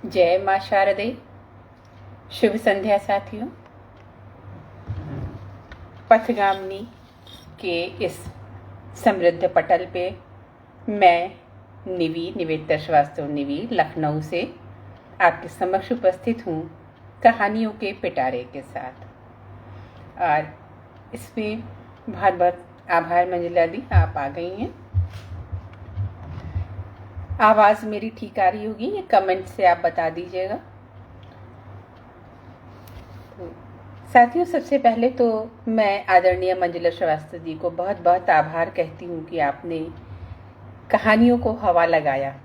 जय माँ शारदे। शुभ संध्या साथियों। पथगामिनी के इस समृद्ध पटल पे मैं निवेदिता श्रीवास्तव लखनऊ से आपके समक्ष उपस्थित हूँ कहानियों के पिटारे के साथ। और इसमें बहुत बहुत आभार मंजिला दी, आप आ गई हैं। आवाज़ मेरी ठीक आ रही होगी, ये कमेंट से आप बता दीजिएगा। तो साथियों, सबसे पहले तो मैं आदरणीय मंजुला श्रीवास्तव जी को बहुत बहुत आभार कहती हूँ कि आपने कहानियों को हवा लगाया।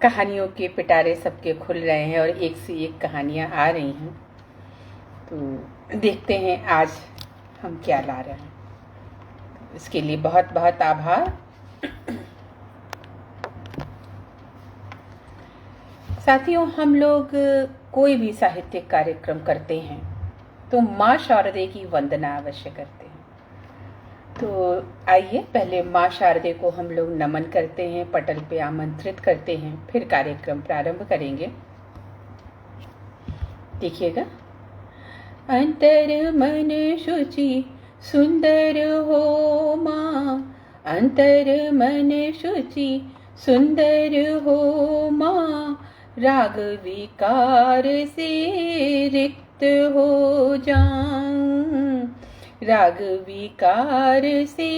कहानियों के पिटारे सबके खुल रहे हैं और एक से एक कहानियाँ आ रही हैं। तो देखते हैं आज हम क्या ला रहे हैं। तो इसके लिए बहुत बहुत आभार। साथियों, हम लोग कोई भी साहित्यिक कार्यक्रम करते हैं तो माँ शारदे की वंदना अवश्य करते हैं। तो आइए पहले माँ शारदे को हम लोग नमन करते हैं, पटल पे आमंत्रित करते हैं, फिर कार्यक्रम प्रारंभ करेंगे। देखिएगा। अंतर मन शुचि सुंदर हो माँ, अंतर मन शुचि सुंदर हो माँ, राग विकार से रिक्त हो जाऊं, राग विकार से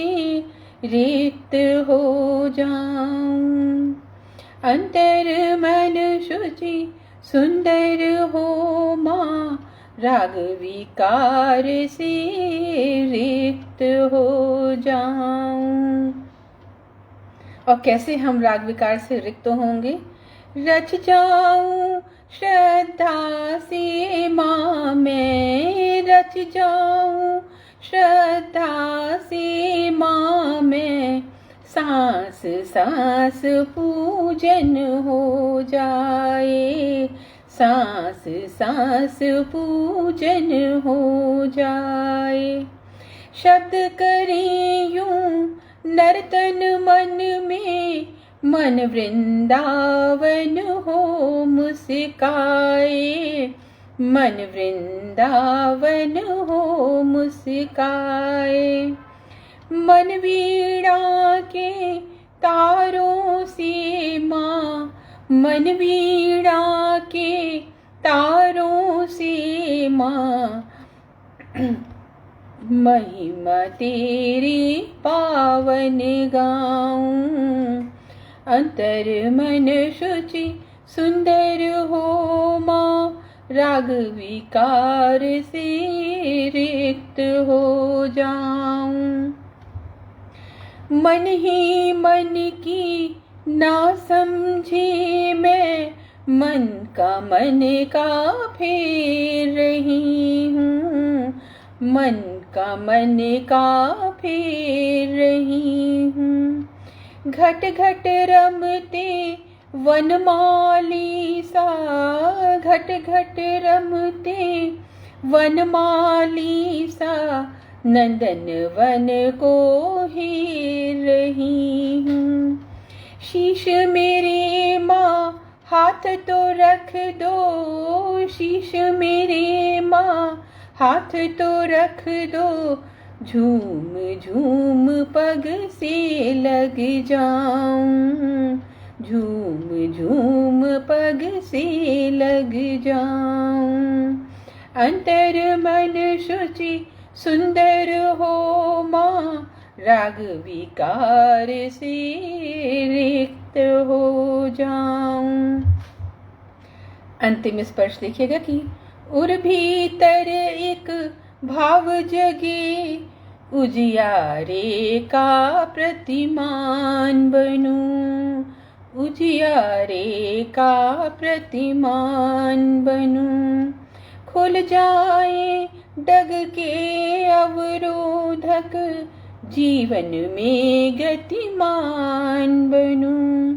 रिक्त हो जाऊं। अंतर मन शुचि सुंदर हो माँ, राग विकार से रिक्त हो जाऊं। और कैसे हम राग विकार से रिक्त होंगे? रच जाऊं श्रद्धा से माँ मैं, रच जाऊं श्रद्धा से माँ मैं, सांस सांस पूजन हो जाए, सांस सांस पूजन हो जाए। शब्द करें यूं नर्तन मन में, मन वृंदावन हो मुस्काए, मन वृंदावन हो मुस्काए। मन वीणा के तारों से माँ, मन वीणा के तारों से माँ, महिमा तेरी पावन गाऊं। अंतर मन शुचि सुंदर हो माँ, राग विकार से रिक्त हो जाऊं। मन ही मन की ना समझे मैं, मन का फेर रही हूँ, मन का फेर रही हूँ। घट घट रमते वनमाली सा, घट घट रमते वनमाली सा, नंदन वन को हेर रही हूँ। शीश मेरे माँ हाथ तो रख दो, शीश मेरे माँ हाथ तो रख दो, झूम झूम पग से लग जाऊं, झूम झूम पग से लग जाऊं। अंतर मन शुचि सुंदर हो माँ, राग विकार से रिक्त हो जाऊं। अंतिम स्पर्श देखिएगा कि उर भीतर एक भाव जगे, उजियारे का प्रतिमान बनूं, उजियारे का प्रतिमान बनूं। खुल जाए डग के अवरोधक, जीवन में गतिमान बनूं।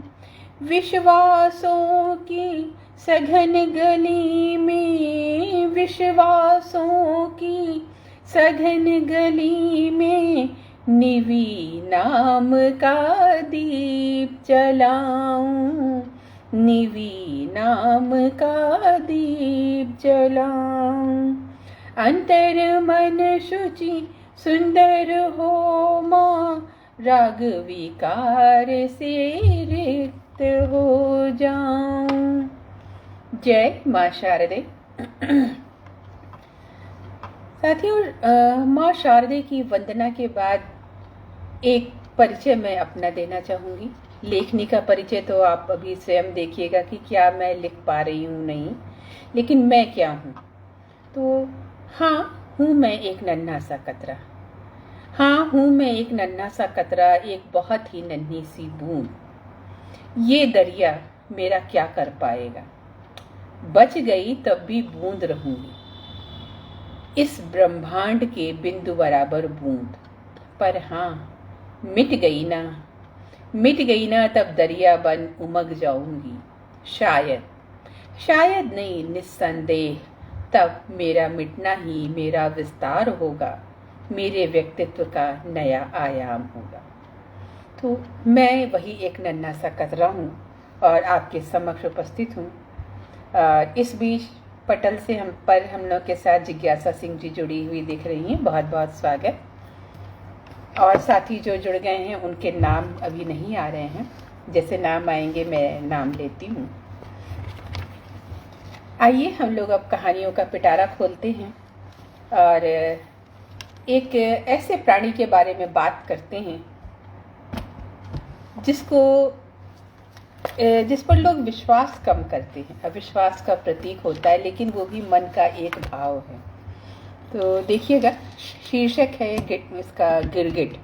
विश्वासों की सघन गली में, विश्वासों की सघन गली में, निवी नाम का दीप जलाऊं, निवी नाम का दीप जलाऊं। अंतर मन शुचि सुंदर हो माँ, राग विकार से रिक्त हो जाऊं। जय माँ शारदे। साथियों, माँ शारदे की वंदना के बाद एक परिचय मैं अपना देना चाहूँगी। लेखनी का परिचय तो आप अभी स्वयं देखिएगा कि क्या मैं लिख पा रही हूँ, नहीं, लेकिन मैं क्या हूँ। तो हाँ, हूँ मैं एक नन्हा सा कतरा। हाँ, हूँ मैं एक नन्हा सा कतरा, एक बहुत ही नन्ही सी बूंद। ये दरिया मेरा क्या कर पाएगा, बच गई तब भी बूंद रहूंगी, इस ब्रह्मांड के बिंदु बराबर बूंद। पर हाँ, मिट गई ना तब दरिया बन उमग जाऊंगी। शायद नहीं, निस्संदेह तब मेरा मिटना ही मेरा विस्तार होगा, मेरे व्यक्तित्व का नया आयाम होगा। तो मैं वही एक नन्हा सा कतरा हूँ और आपके समक्ष उपस्थित हूँ। इस बीच पटल से हम लोग के साथ जिज्ञासा सिंह जी जुड़ी हुई दिख रही हैं, बहुत बहुत स्वागत। और साथी जो जुड़ गए हैं उनके नाम अभी नहीं आ रहे हैं, जैसे नाम आएंगे मैं नाम लेती हूँ। आइए हम लोग अब कहानियों का पिटारा खोलते हैं और एक ऐसे प्राणी के बारे में बात करते हैं जिस पर लोग विश्वास कम करते हैं, अविश्वास का प्रतीक होता है, लेकिन वो भी मन का एक भाव है। तो देखिएगा, शीर्षक है इसका गिरगिट।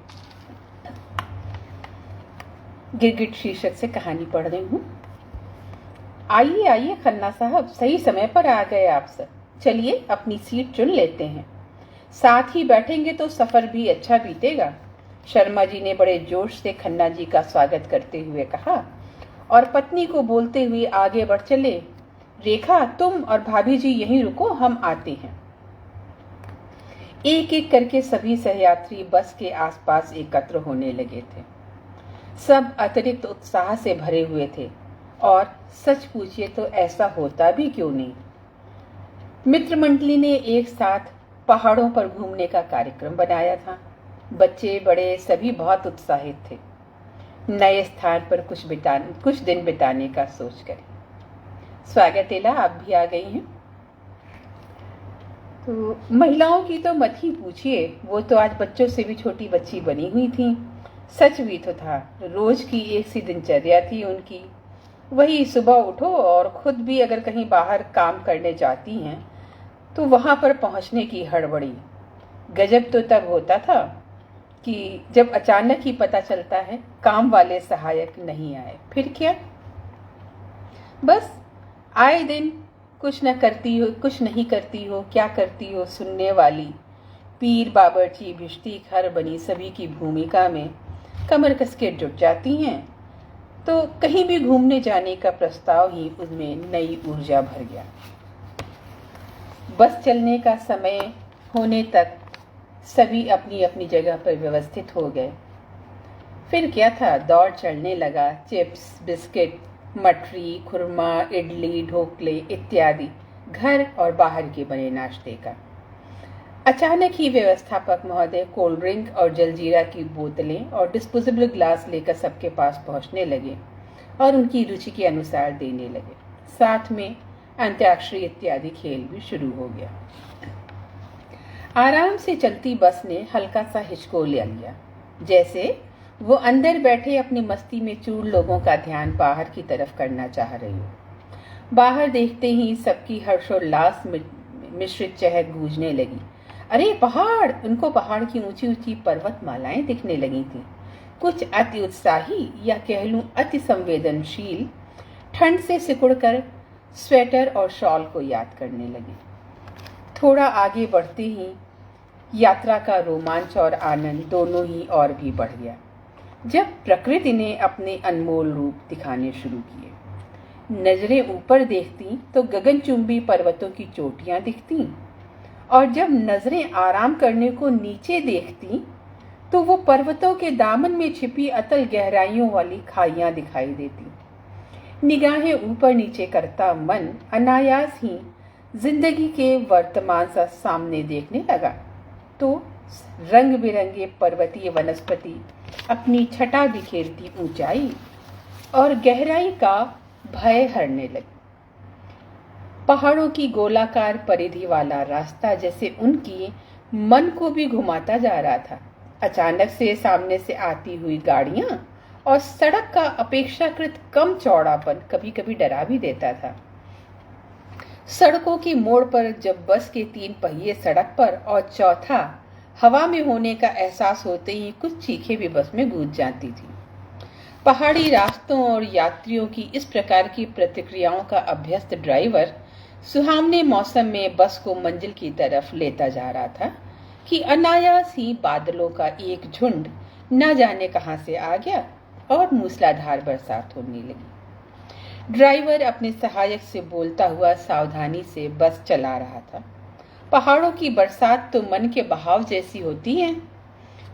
गिरगिट शीर्षक से कहानी पढ़ रही हूँ। आइए खन्ना साहब, सही समय पर आ गए आप सब। चलिए अपनी सीट चुन लेते हैं, साथ ही बैठेंगे तो सफर भी अच्छा बीतेगा। शर्मा जी ने बड़े जोश से खन्ना जी का स्वागत करते हुए कहा और पत्नी को बोलते हुए आगे बढ़ चले। रेखा, तुम और भाभी जी यहीं रुको, हम आते हैं। एक एक करके सभी सहयात्री बस के आसपास एकत्र होने लगे थे। सब अतिरिक्त उत्साह से भरे हुए थे और सच पूछिए तो ऐसा होता भी क्यों नहीं। मित्र मंडली ने एक साथ पहाड़ों पर घूमने का कार्यक्रम बनाया था। बच्चे बड़े सभी बहुत उत्साहित थे, नए स्थान पर कुछ दिन बिताने का सोच कर। स्वागत एला, आप भी आ गई हैं। तो महिलाओं की तो मत ही पूछिए, वो तो आज बच्चों से भी छोटी बच्ची बनी हुई थी। सच भी तो था, रोज की एक सी दिनचर्या थी उनकी। वही सुबह उठो और खुद भी अगर कहीं बाहर काम करने जाती हैं तो वहां पर पहुंचने की हड़बड़ी। गजब तो तब होता था कि जब अचानक ही पता चलता है काम वाले सहायक नहीं आए। फिर क्या, बस आए दिन कुछ नहीं करती हो, क्या करती हो सुनने वाली पीर बाबरची भिश्ती खर बनी सभी की भूमिका में कमर कस के जुट जाती हैं। तो कहीं भी घूमने जाने का प्रस्ताव ही उनमें नई ऊर्जा भर गया। बस चलने का समय होने तक सभी अपनी अपनी जगह पर व्यवस्थित हो गए। फिर क्या था, दौड़ चढ़ने लगा। चिप्स, बिस्किट, मठरी, खुरमा, इडली, ढोकले इत्यादि घर और बाहर के बने नाश्ते का। अचानक ही व्यवस्थापक महोदय कोल्ड ड्रिंक और जलजीरा की बोतलें और डिस्पोजेबल ग्लास लेकर सबके पास पहुंचने लगे और उनकी रुचि के अनुसार देने लगे। साथ में अंत्याक्षरी इत्यादि खेल भी शुरू हो गया। आराम से चलती बस ने हल्का सा हिचको ले लिया, जैसे वो अंदर बैठे अपनी मस्ती में चूर लोगों का ध्यान बाहर की तरफ करना चाह रही हो। बाहर देखते ही सबकी हर्षोल्लास मिश्रित चहक गूंजने लगी। अरे पहाड़! उनको पहाड़ की ऊंची ऊंची पर्वतमालाएं दिखने लगी थी। कुछ अति उत्साही या कह लूं अति संवेदनशील ठंड से सिकुड़कर स्वेटर और शॉल को याद करने लगे। थोड़ा आगे बढ़ते ही यात्रा का रोमांच और आनंद दोनों ही और भी बढ़ गया, जब प्रकृति ने अपने अनमोल रूप दिखाने शुरू किए। नजरें ऊपर देखती तो गगनचुंबी पर्वतों की चोटियां दिखती और जब नजरें आराम करने को नीचे देखती तो वो पर्वतों के दामन में छिपी अतल गहराइयों वाली खाइयां दिखाई देती। निगाहें ऊपर नीचे करता मन अनायास ही जिंदगी के वर्तमान सा सामने देखने लगा तो रंग बिरंगे पर्वतीय वनस्पति अपनी छटा बिखेरती ऊंचाई और गहराई का भय हरने लगी। पहाड़ों की गोलाकार परिधि वाला रास्ता जैसे उनकी मन को भी घुमाता जा रहा था। अचानक से सामने से आती हुई गाड़ियां और सड़क का अपेक्षाकृत कम चौड़ापन कभी कभी डरा भी देता था। सड़कों की मोड़ पर जब बस के 3 पहिए सड़क पर और चौथा हवा में होने का एहसास होते ही कुछ चीखें भी बस में गूंज जाती थी। पहाड़ी रास्तों और यात्रियों की इस प्रकार की प्रतिक्रियाओं का अभ्यस्त ड्राइवर सुहावने मौसम में बस को मंजिल की तरफ लेता जा रहा था कि अनायास ही बादलों का एक झुंड न जाने कहां से आ गया और मूसलाधार बरसात होने लगी। ड्राइवर अपने सहायक से बोलता हुआ सावधानी से बस चला रहा था। पहाड़ों की बरसात तो मन के बहाव जैसी होती है,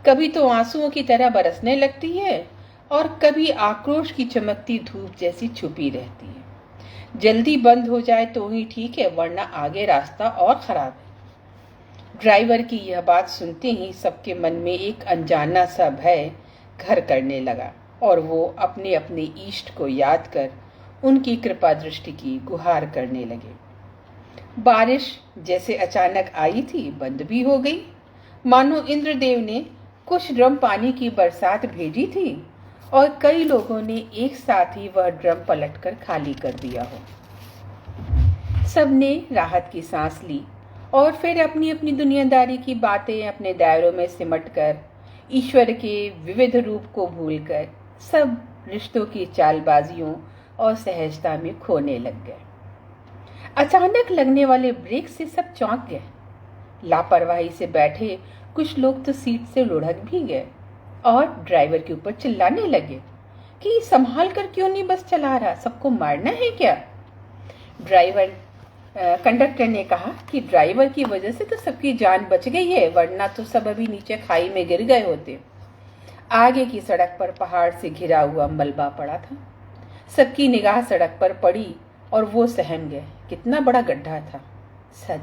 कभी तो आंसुओं की तरह बरसने लगती है और कभी आक्रोश की चमकती धूप जैसी छुपी रहती है। जल्दी बंद हो जाए तो ही ठीक है, वरना आगे रास्ता और खराब है। ड्राइवर की यह बात सुनते ही सबके मन में एक अनजाना सा भय घर करने लगा और वो अपने अपने इष्ट को याद कर उनकी कृपा दृष्टि की गुहार करने लगे। बारिश जैसे अचानक आई थी बंद भी हो गई, मानो इंद्रदेव ने कुछ ड्रम पानी की बरसात भेजी थी और कई लोगों ने एक साथ ही वह ड्रम पलटकर खाली कर दिया हो। सबने राहत की सांस ली और फिर अपनी अपनी दुनियादारी की बातें अपने दायरों में सिमटकर ईश्वर के विविध रूप को भूलकर सब रिश्तों की चालबाजियों और सहजता में खोने लग गए। अचानक लगने वाले ब्रेक से सब चौंक गए। लापरवाही से बैठे कुछ लोग तो सीट से लुढ़क भी गए और ड्राइवर के ऊपर चिल्लाने लगे कि संभाल कर क्यों नहीं बस चला रहा, सबको मारना है क्या? कंडक्टर ने कहा कि ड्राइवर की वजह से तो सबकी जान बच गई है, वरना तो सब अभी नीचे खाई में गिर गए होते। आगे की सड़क पर पहाड़ से घिरा हुआ मलबा पड़ा था। सबकी निगाह सड़क पर पड़ी और वो सहम गए, कितना बड़ा गड्ढा था। सच,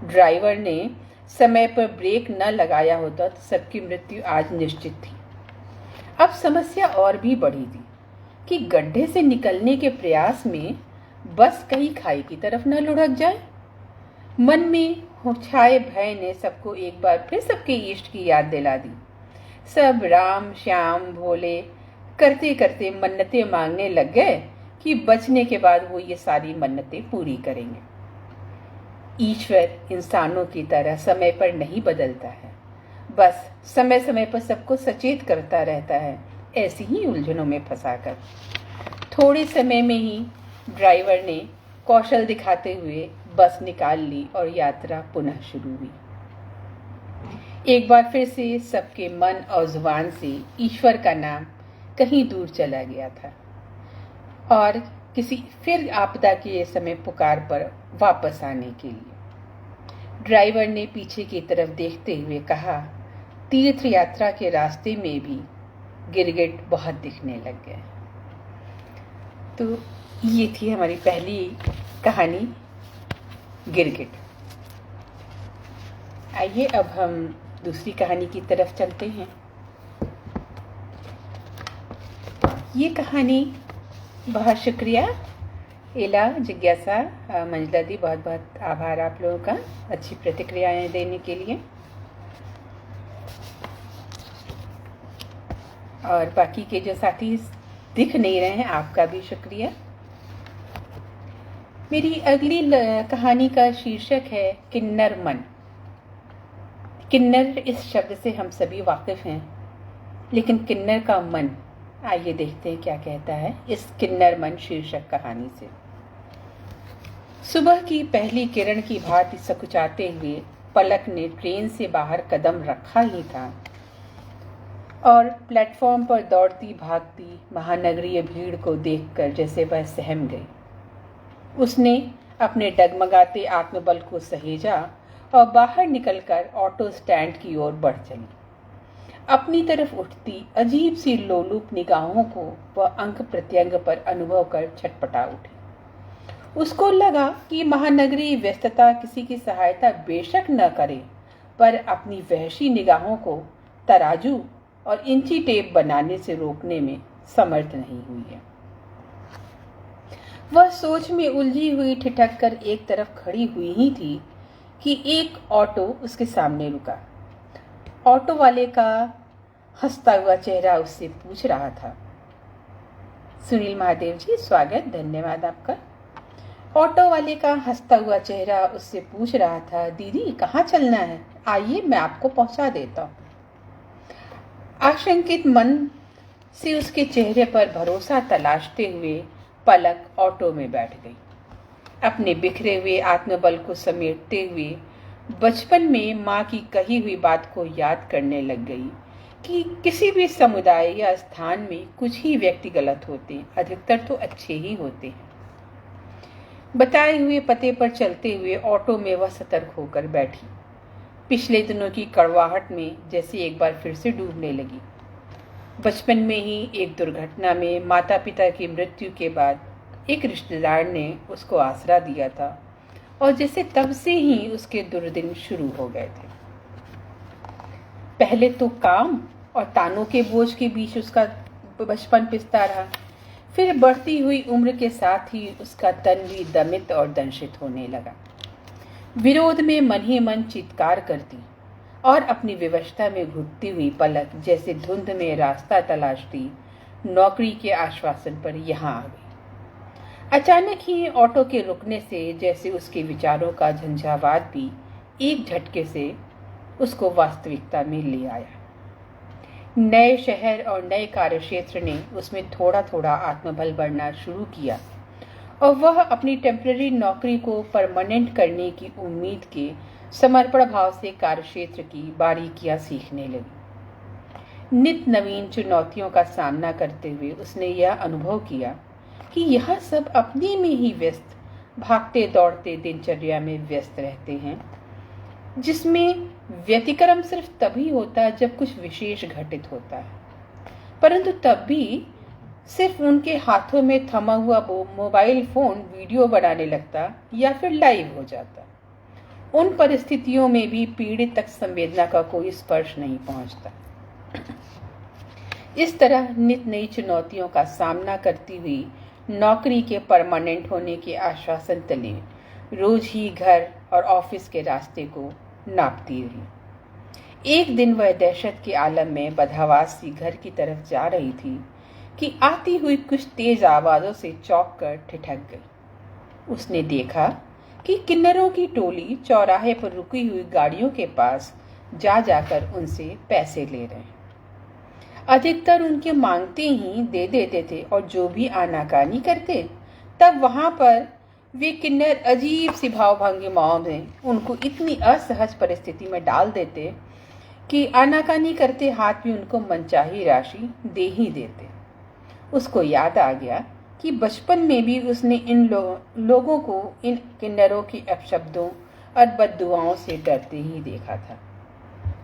ड्राइवर ने समय पर ब्रेक न लगाया होता तो सबकी मृत्यु आज निश्चित थी। अब समस्या और भी बढ़ी थी कि गड्ढे से निकलने के प्रयास में बस कहीं खाई की तरफ न लुढ़क जाए। मन में छाए भय ने सबको एक बार फिर सबके इष्ट की याद दिला दी। सब राम श्याम भोले करते करते मन्नतें मांगने लग गए कि बचने के बाद वो ये सारी मन्नतें पूरी करेंगे। ईश्वर इंसानों की तरह समय पर नहीं बदलता है, बस समय समय पर सबको सचेत करता रहता है, ऐसी ही उलझनों में फंसाकर। थोड़े समय में ही ड्राइवर ने कौशल दिखाते हुए बस निकाल ली और यात्रा पुनः शुरू हुई। एक बार फिर से सबके मन और जुबान से ईश्वर का नाम कहीं दूर चला गया था और किसी फिर आपदा के समय पुकार पर वापस आने के लिए। ड्राइवर ने पीछे की तरफ देखते हुए कहा, तीर्थ यात्रा के रास्ते में भी गिरगिट बहुत दिखने लग गए। तो ये थी हमारी पहली कहानी गिरगिट। आइए अब हम दूसरी कहानी की तरफ चलते हैं। ये कहानी, बहुत शुक्रिया एला, जिज्ञासा, मंजला दी, बहुत बहुत आभार आप लोगों का अच्छी प्रतिक्रियाएं देने के लिए। और बाकी के जो साथी दिख नहीं रहे हैं, आपका भी शुक्रिया। मेरी अगली कहानी का शीर्षक है किन्नर मन। किन्नर इस शब्द से हम सभी वाकिफ हैं, लेकिन किन्नर का मन, आइए देखते हैं क्या कहता है इस किन्नर मन शीर्षक कहानी से। सुबह की पहली किरण की भांति सकुचाते हुए पलक ने ट्रेन से बाहर कदम रखा ही था और प्लेटफॉर्म पर दौड़ती भागती महानगरीय भीड़ को देखकर जैसे वह सहम गई। उसने अपने डगमगाते आत्मबल को सहेजा और बाहर निकलकर ऑटो स्टैंड की ओर बढ़ चली। अपनी तरफ उठती अजीब सी लोलुप निगाहों को वह अंग प्रत्यंग पर अनुभव कर छटपटा उठी। उसको लगा कि महानगरी व्यस्तता किसी की सहायता बेशक न करे, पर अपनी वहशी निगाहों को तराजू और इंची टेप बनाने से रोकने में समर्थ नहीं हुई है। वह सोच में उलझी हुई ठिठक कर एक तरफ खड़ी हुई ही थी कि एक ऑटो उसके सामने रुका। ऑटो वाले का हंसता हुआ चेहरा उससे पूछ रहा था, सुनील महादेव जी, स्वागत, धन्यवाद आपका। ऑटो वाले का हंसता हुआ चेहरा उससे पूछ रहा था, दीदी कहाँ चलना है, आइए मैं आपको पहुंचा देता हूँ। आशंकित मन से उसके चेहरे पर भरोसा तलाशते हुए पलक ऑटो में बैठ गई। अपने बिखरे हुए आत्मबल को समेटते हुए बचपन में माँ की कही हुई बात को याद करने लग गई कि किसी भी समुदाय या स्थान में कुछ ही व्यक्ति गलत होते हैं, अधिकतर तो अच्छे ही होते हैं। बताए हुए पते पर चलते हुए ऑटो में वह सतर्क होकर बैठी। पिछले दिनों की कड़वाहट में जैसे एक बार फिर से डूबने लगी। बचपन में ही एक दुर्घटना में माता पिता की मृत्यु के बाद एक रिश्तेदार ने उसको आसरा दिया था और जैसे तब से ही उसके दुर्दिन शुरू हो गए थे। पहले तो काम और तानों के बोझ के बीच उसका बचपन पिसता रहा, फिर बढ़ती हुई उम्र के साथ ही उसका तन भी दमित और दंशित होने लगा। विरोध में मन ही मन चित्कार करती और अपनी विवशता में घुटती हुई पलक जैसे धुंध में रास्ता तलाशती नौकरी के आश्वासन पर यहाँ आ गई। अचानक ही ऑटो के रुकने से जैसे उसके विचारों का झंझावात भी एक झटके से उसको वास्तविकता में ले आया। नए शहर और नए कार्यक्षेत्र ने उसमें थोड़ा थोड़ा आत्मबल बढ़ना शुरू किया और वह अपनी टेम्पररी नौकरी को परमानेंट करने की उम्मीद के समर्पण भाव से कार्यक्षेत्र की बारीकियां सीखने लगी। नित नवीन चुनौतियों का सामना करते हुए उसने यह अनुभव किया कि यह सब अपने में ही व्यस्त भागते दौड़ते दिनचर्या में व्यस्त रहते हैं, जिसमें व्यतिक्रम सिर्फ तभी होता है जब कुछ विशेष घटित होता है, परंतु तब भी सिर्फ उनके हाथों में थमा हुआ मोबाइल फोन वीडियो बनाने लगता या फिर लाइव हो जाता। उन परिस्थितियों में भी पीड़ित तक संवेदना का कोई स्पर्श नहीं पहुंचता। इस तरह नित नई चुनौतियों का सामना करती हुई नौकरी के परमानेंट होने के आश्वासन तले रोज ही घर और ऑफिस के रास्ते को नापती रही। एक दिन वह दहशत के आलम में बदहवास सी घर की तरफ जा रही थी कि आती हुई कुछ तेज आवाजों से चौंक कर ठिठक गई। उसने देखा कि किन्नरों की टोली चौराहे पर रुकी हुई गाड़ियों के पास जा जाकर उनसे पैसे ले रहे हैं। अधिकतर उनके मांगते ही दे देते थे और जो भी आनाकानी करते तब वहां पर वे किन्नर अजीब सी भावभंगिमाओं में उनको इतनी असहज परिस्थिति में डाल देते कि आनाकानी करते हाथ भी उनको मनचाही राशि दे ही देते। उसको याद आ गया कि बचपन में भी उसने इन लोगों को इन किन्नरों की अपशब्दों और बद्दुआओं से डरते ही देखा था।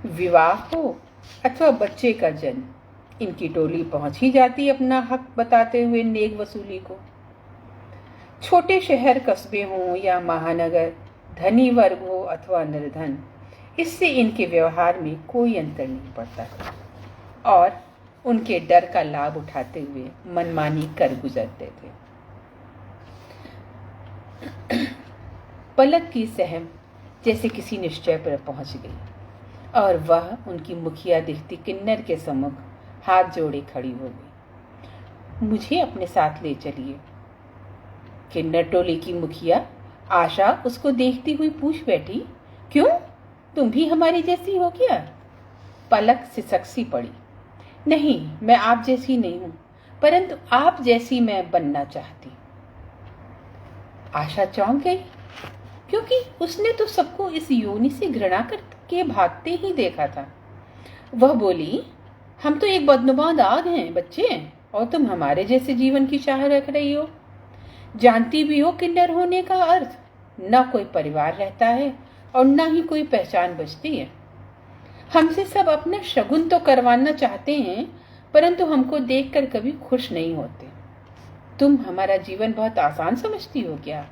विवाह हो अथवा बच्चे का जन्म, इनकी टोली पहुंच ही जाती अपना हक बताते हुए नेक वसूली को। छोटे शहर कस्बे हों या महानगर, धनी वर्ग हो अथवा निर्धन, इससे इनके व्यवहार में कोई अंतर नहीं पड़ता और उनके डर का लाभ उठाते हुए मनमानी कर गुजरते थे। पलक की सहम जैसे किसी निश्चय पर पहुंच गई और वह उनकी मुखिया दिखती किन्नर के सम्मुख हाथ जोड़े खड़ी हो गई। मुझे अपने साथ ले चलिए। किन्नर टोली की मुखिया आशा उसको देखती हुई पूछ बैठी, क्यों, तुम भी हमारी जैसी हो क्या? पलक सिसक सी पड़ी, नहीं, मैं आप जैसी नहीं हूं, परंतु आप जैसी मैं बनना चाहती। आशा चौंक गई, क्योंकि उसने तो सबको इस योनि से घृणा करके भागते ही देखा था। वह बोली, हम तो एक बदनुमा आग हैं बच्चे, और तुम हमारे जैसे जीवन की चाह रख रही हो। जानती भी हो किन्नर होने का अर्थ, न कोई परिवार रहता है और न ही कोई पहचान बचती है। हमसे सब अपना शगुन तो करवाना चाहते हैं, परंतु हमको देखकर कभी खुश नहीं होते। तुम हमारा जीवन बहुत आसान समझती हो क्या?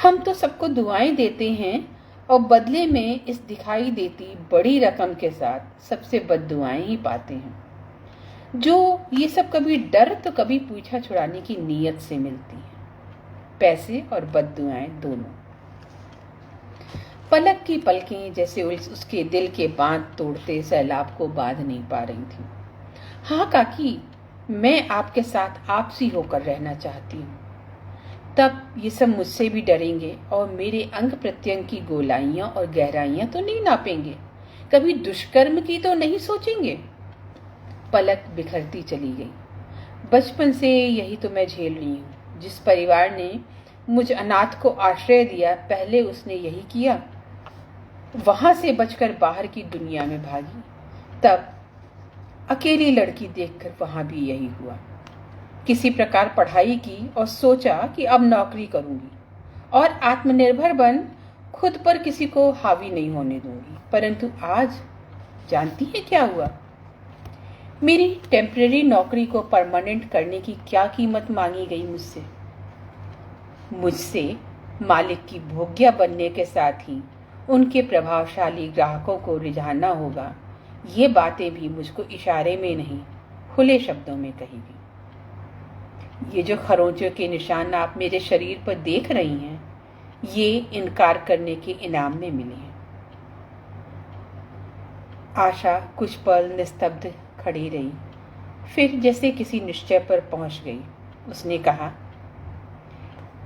हम तो सबको दुआएं देते हैं और बदले में इस दिखाई देती बड़ी रकम के साथ सबसे बद्दुआएं ही पाते हैं। जो ये सब कभी डर तो कभी पूछा छुड़ाने की नीयत से मिलती है, पैसे और बद्दुआएं दोनों। पलक की पलकें जैसे उसके दिल के बांध तोड़ते सैलाब को बांध नहीं पा रही थी। हाँ काकी, मैं आपके साथ आपसी होकर रहना चाहती हूँ। तब ये सब मुझसे भी डरेंगे और मेरे अंग प्रत्यंग की गोलाइयां और गहराइयां तो नहीं नापेंगे, कभी दुष्कर्म की तो नहीं सोचेंगे। पलक बिखरती चली गई। बचपन से यही तो मैं झेल रही हूँ। जिस परिवार ने मुझ अनाथ को आश्रय दिया, पहले उसने यही किया। वहां से बचकर बाहर की दुनिया में भागी, तब अकेली लड़की देखकर वहां भी यही हुआ। किसी प्रकार पढ़ाई की और सोचा कि अब नौकरी करूंगी और आत्मनिर्भर बन खुद पर किसी को हावी नहीं होने दूंगी। परंतु आज जानती है क्या हुआ? मेरी टेम्परेरी नौकरी को परमानेंट करने की क्या कीमत मांगी गई मुझसे। मुझसे मालिक की भोग्या बनने के साथ ही उनके प्रभावशाली ग्राहकों को रिझाना होगा। ये बातें भी मुझको इशारे में नहीं, खुले शब्दों में कही गई। ये जो खरोंचों के निशान आप मेरे शरीर पर देख रही हैं, ये इनकार करने के इनाम में मिले हैं। आशा कुछ पल निस्तब्ध खड़ी रही, फिर जैसे किसी निश्चय पर पहुंच गई। उसने कहा,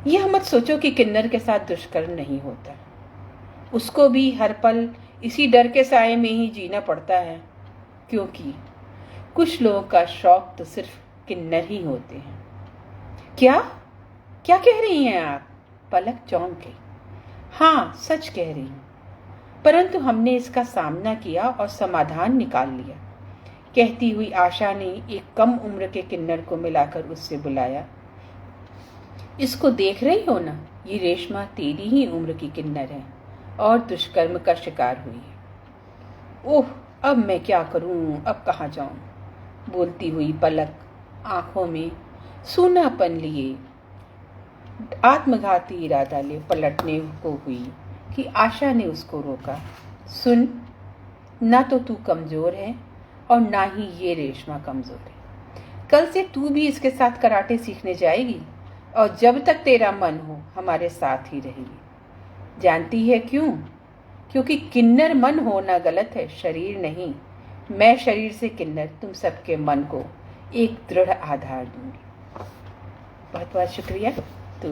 यह मत सोचो कि किन्नर के साथ दुष्कर्म नहीं होता। उसको भी हर पल इसी डर के साए में ही जीना पड़ता है, क्योंकि कुछ लोगों का शौक तो सिर्फ किन्नर ही होते हैं। क्या क्या कह रही हैं आप? पलक चौंक गई। हाँ, सच कह रही हूं, परंतु हमने इसका सामना किया और समाधान निकाल लिया। कहती हुई आशा ने एक कम उम्र के किन्नर को मिलाकर उससे बुलाया। इसको देख रही हो ना, ये रेशमा तेरी ही उम्र की किन्नर है और दुष्कर्म का शिकार हुई है। ओह, अब मैं क्या करूं, अब कहाँ जाऊं? बोलती हुई पलक आंखों में सूनापन लिए आत्मघाती इरादा ले पलटने को हुई कि आशा ने उसको रोका। सुन, ना तो तू कमजोर है और ना ही ये रेशमा कमजोर है। कल से तू भी इसके साथ कराटे सीखने जाएगी और जब तक तेरा मन हो हमारे साथ ही रहेगी। जानती है क्यों? क्योंकि किन्नर मन होना गलत है, शरीर नहीं। मैं शरीर से किन्नर तुम सबके मन को एक दृढ़ आधार दूंगी। बहुत बहुत शुक्रिया। तो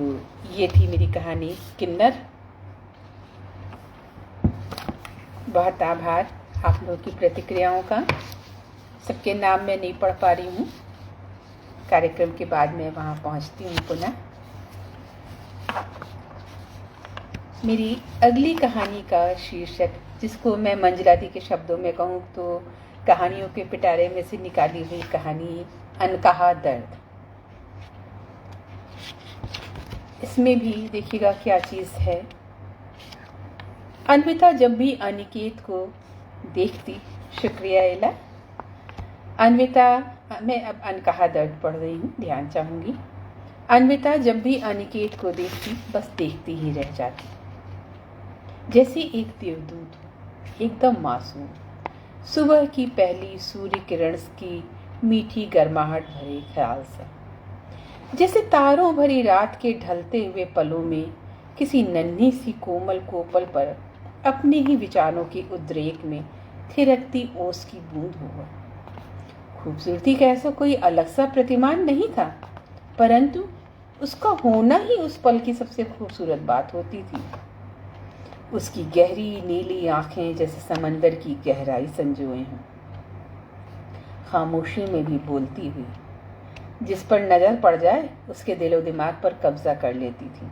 ये थी मेरी कहानी किन्नर। बहुत आभार आप लोगों की प्रतिक्रियाओं का। सबके नाम मैं नहीं पढ़ पा रही हूँ, कार्यक्रम के बाद मैं वहाँ पहुँचती हूँ पुनः। मेरी अगली कहानी का शीर्षक, जिसको मैं मंजुला दी के शब्दों में कहूँ तो कहानियों के पिटारे में से निकाली हुई कहानी अनकहा दर्द। इसमें भी देखिएगा क्या चीज़ है। अन्विता जब भी अनिकेत को देखती, शुक्रिया एला। अन्विता, मैं अब अनकहा दर्द पढ़ रही हूँ, ध्यान चाहूँगी। अन्विता जब भी अनिकेत को देखती बस देखती ही रह जाती, जैसे एक देवदूत, एकदम मासूम। सुबह की पहली सूर्य किरण की मीठी गर्माहट भरे ख्याल से, जैसे तारों भरी रात के ढलते हुए पलों में किसी नन्ही सी कोमल कोपल पर अपने ही विचारों के उद्रेक में थिरकती ओस की बूंद होगा। खूबसूरती का ऐसा कोई अलग सा प्रतिमान नहीं था, परंतु उसका होना ही उस पल की सबसे खूबसूरत बात होती थी। उसकी गहरी नीली आंखें जैसे समंदर की गहराई संजोए हों, खामोशी में भी बोलती हुई, जिस पर नजर पड़ जाए उसके दिलो दिमाग पर कब्जा कर लेती थी।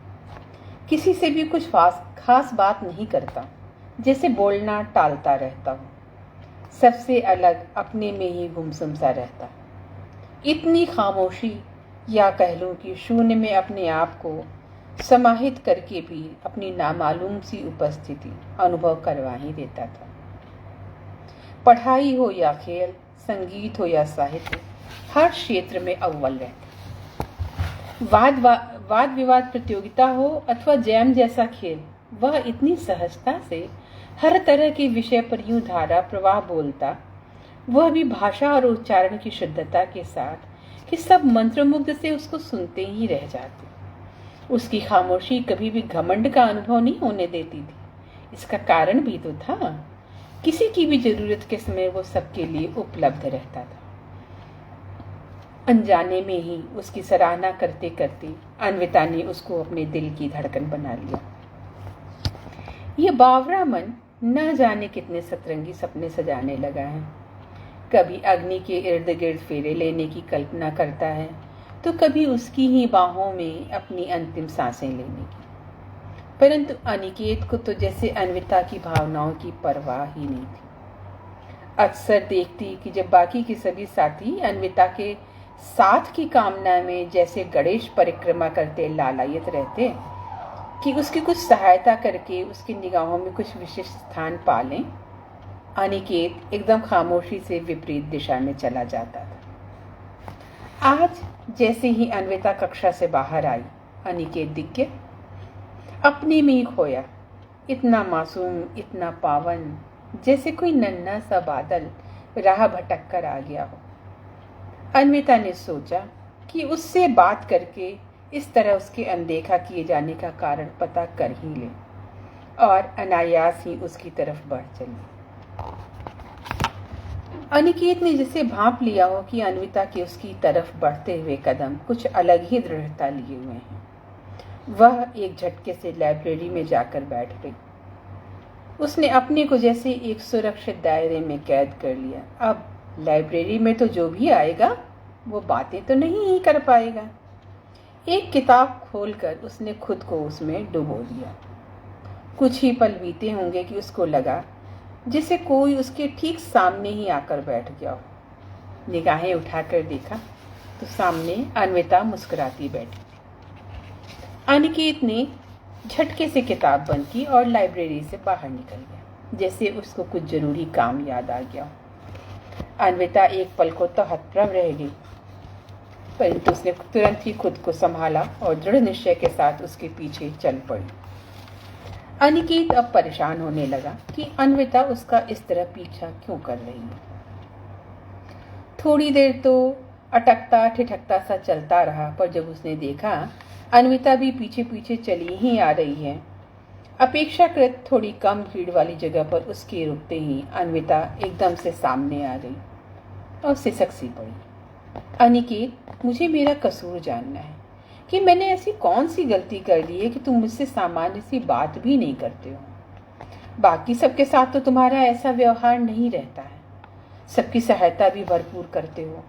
किसी से भी कुछ खास बात नहीं करता, जैसे बोलना टालता रहता हूँ, सबसे अलग अपने में ही गुमसुम सा रहता। इतनी खामोशी, या कह लूँ कि शून्य में अपने आप को समाहित करके भी अपनी नामालूम सी उपस्थिति अनुभव करवा ही देता था। पढ़ाई हो या खेल, संगीत हो या साहित्य, हर क्षेत्र में अव्वल रहते। वाद विवाद प्रतियोगिता हो अथवा जैम जैसा खेल, वह इतनी सहजता से हर तरह के विषय पर यूं धारा प्रवाह बोलता, वह भी भाषा और उच्चारण की शुद्धता के साथ, कि सब मंत्रमुग्ध से उसको सुनते ही रह जाते। उसकी खामोशी कभी भी घमंड का अनुभव नहीं होने देती थी। इसका कारण भी तो था, किसी की भी जरूरत के समय वो सबके लिए उपलब्ध रहता था। अनजाने में ही उसकी सराहना करते करते अन्विता ने उसको अपने दिल की धड़कन बना लिया। ये बावरा मन न जाने कितने सतरंगी सपने सजाने लगा है। कभी अग्नि के इर्द गिर्द फेरे लेने की कल्पना करता है, तो कभी उसकी ही बाहों में अपनी अंतिम सांसें लेने की। परंतु अनिकेत को तो जैसे अन्विता की भावनाओं की परवाह ही नहीं थी। अक्सर देखती कि जब बाकी के सभी साथी अन्विता के साथ की कामना में जैसे गणेश परिक्रमा करते लालायित रहते कि उसकी कुछ सहायता करके उसकी निगाहों में कुछ विशिष्ट स्थान पा लें, अनिकेत एकदम खामोशी से विपरीत दिशा में चला जाता था। आज जैसे ही अन्विता कक्षा से बाहर आई, अनिकेत दिख गया, अपने में ही खोया, इतना मासूम, इतना पावन, जैसे कोई नन्हा सा बादल राह भटक कर आ गया हो। अन्विता ने सोचा कि उससे बात करके इस तरह उसके अनदेखा किए जाने का कारण पता कर ही ले, और अनायास ही उसकी तरफ बढ़ चली। अनिकेत ने जैसे भांप लिया हो कि अन्विता के उसकी तरफ बढ़ते हुए कदम कुछ अलग ही दृढ़ता लिए हुए हैं। वह एक झटके से लाइब्रेरी में जाकर बैठ गई। उसने अपने को जैसे एक सुरक्षित दायरे में कैद कर लिया। अब लाइब्रेरी में तो जो भी आएगा वो बातें तो नहीं ही कर पाएगा। एक किताब खोलकर उसने खुद को उसमें डुबो दिया। कुछ ही पल बीते होंगे कि उसको लगा जैसे कोई उसके ठीक सामने ही आकर बैठ गया हो। निगाहें उठाकर देखा तो सामने अन्विता मुस्कुराती बैठी थी। अनिकेत ने झटके से किताब बंद की और लाइब्रेरी से बाहर निकल गया, जैसे उसको कुछ जरूरी काम याद आ गया। अन्विता एक पल को तो हतप्रभ रह गई, परंतु उसने तुरंत ही खुद को संभाला और दृढ़ निश्चय के साथ उसके पीछे चल पड़ी। अनिकेत अब परेशान होने लगा कि अन्विता उसका इस तरह पीछा क्यों कर रही है। थोड़ी देर तो अटकता ठिठकता सा चलता रहा, पर जब उसने देखा अन्विता भी पीछे पीछे चली ही आ रही है, अपेक्षाकृत थोड़ी कम भीड़ वाली जगह पर उसके रुकते ही अन्विता एकदम से सामने आ गई और सिसक सी पड़ी। अनिकेत, मुझे मेरा कसूर जानना है कि मैंने ऐसी कौन सी गलती कर ली है कि तुम मुझसे सामान्य सी बात भी नहीं करते हो। बाकी सबके साथ तो तुम्हारा ऐसा व्यवहार नहीं रहता है, सबकी सहायता भी भरपूर करते हो,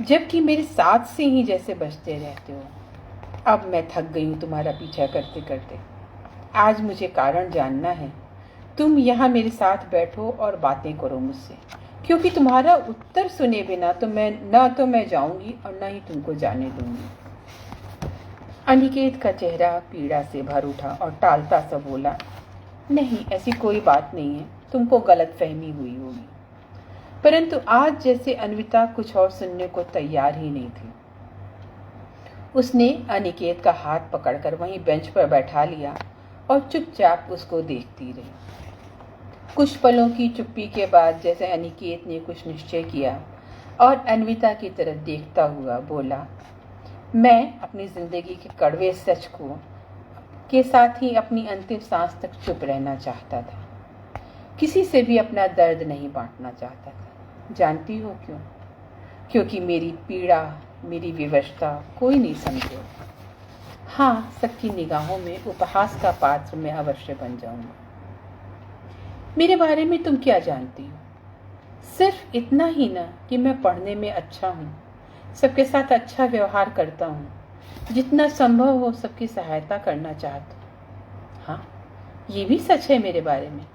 जबकि मेरे साथ से ही जैसे बचते रहते हो। अब मैं थक गई हूँ तुम्हारा पीछा करते करते। आज मुझे कारण जानना है। तुम यहाँ मेरे साथ बैठो और बातें करो मुझसे, क्योंकि तुम्हारा उत्तर सुने बिना तो मैं जाऊंगी और न ही तुमको जाने दूंगी। अनिकेत का चेहरा पीड़ा से भर उठा और टालता सा बोला, नहीं, ऐसी कोई बात नहीं है, तुमको गलतफहमी हुई होगी। परंतु आज जैसे अन्विता कुछ और सुनने को तैयार ही नहीं थी। उसने अनिकेत का हाथ पकड़कर वहीं बेंच पर बैठा लिया और चुपचाप उसको देखती रही। कुछ पलों की चुप्पी के बाद जैसे अनिकेत ने कुछ निश्चय किया और अन्विता की तरफ देखता हुआ बोला, मैं अपनी जिंदगी के कड़वे सच को के साथ ही अपनी अंतिम सांस तक चुप रहना चाहता था। किसी से भी अपना दर्द नहीं बांटना चाहता था। जानती हो क्यों? क्योंकि मेरी पीड़ा, मेरी विवशता कोई नहीं समझे। हाँ, सबकी निगाहों में उपहास का पात्र मैं अवश्य बन जाऊंगा। मेरे बारे में तुम क्या जानती हो? सिर्फ इतना ही ना कि मैं पढ़ने में अच्छा हूँ, सबके साथ अच्छा व्यवहार करता हूँ, जितना संभव हो सबकी सहायता करना चाहता हूँ। हाँ, ये भी सच है मेरे बारे में।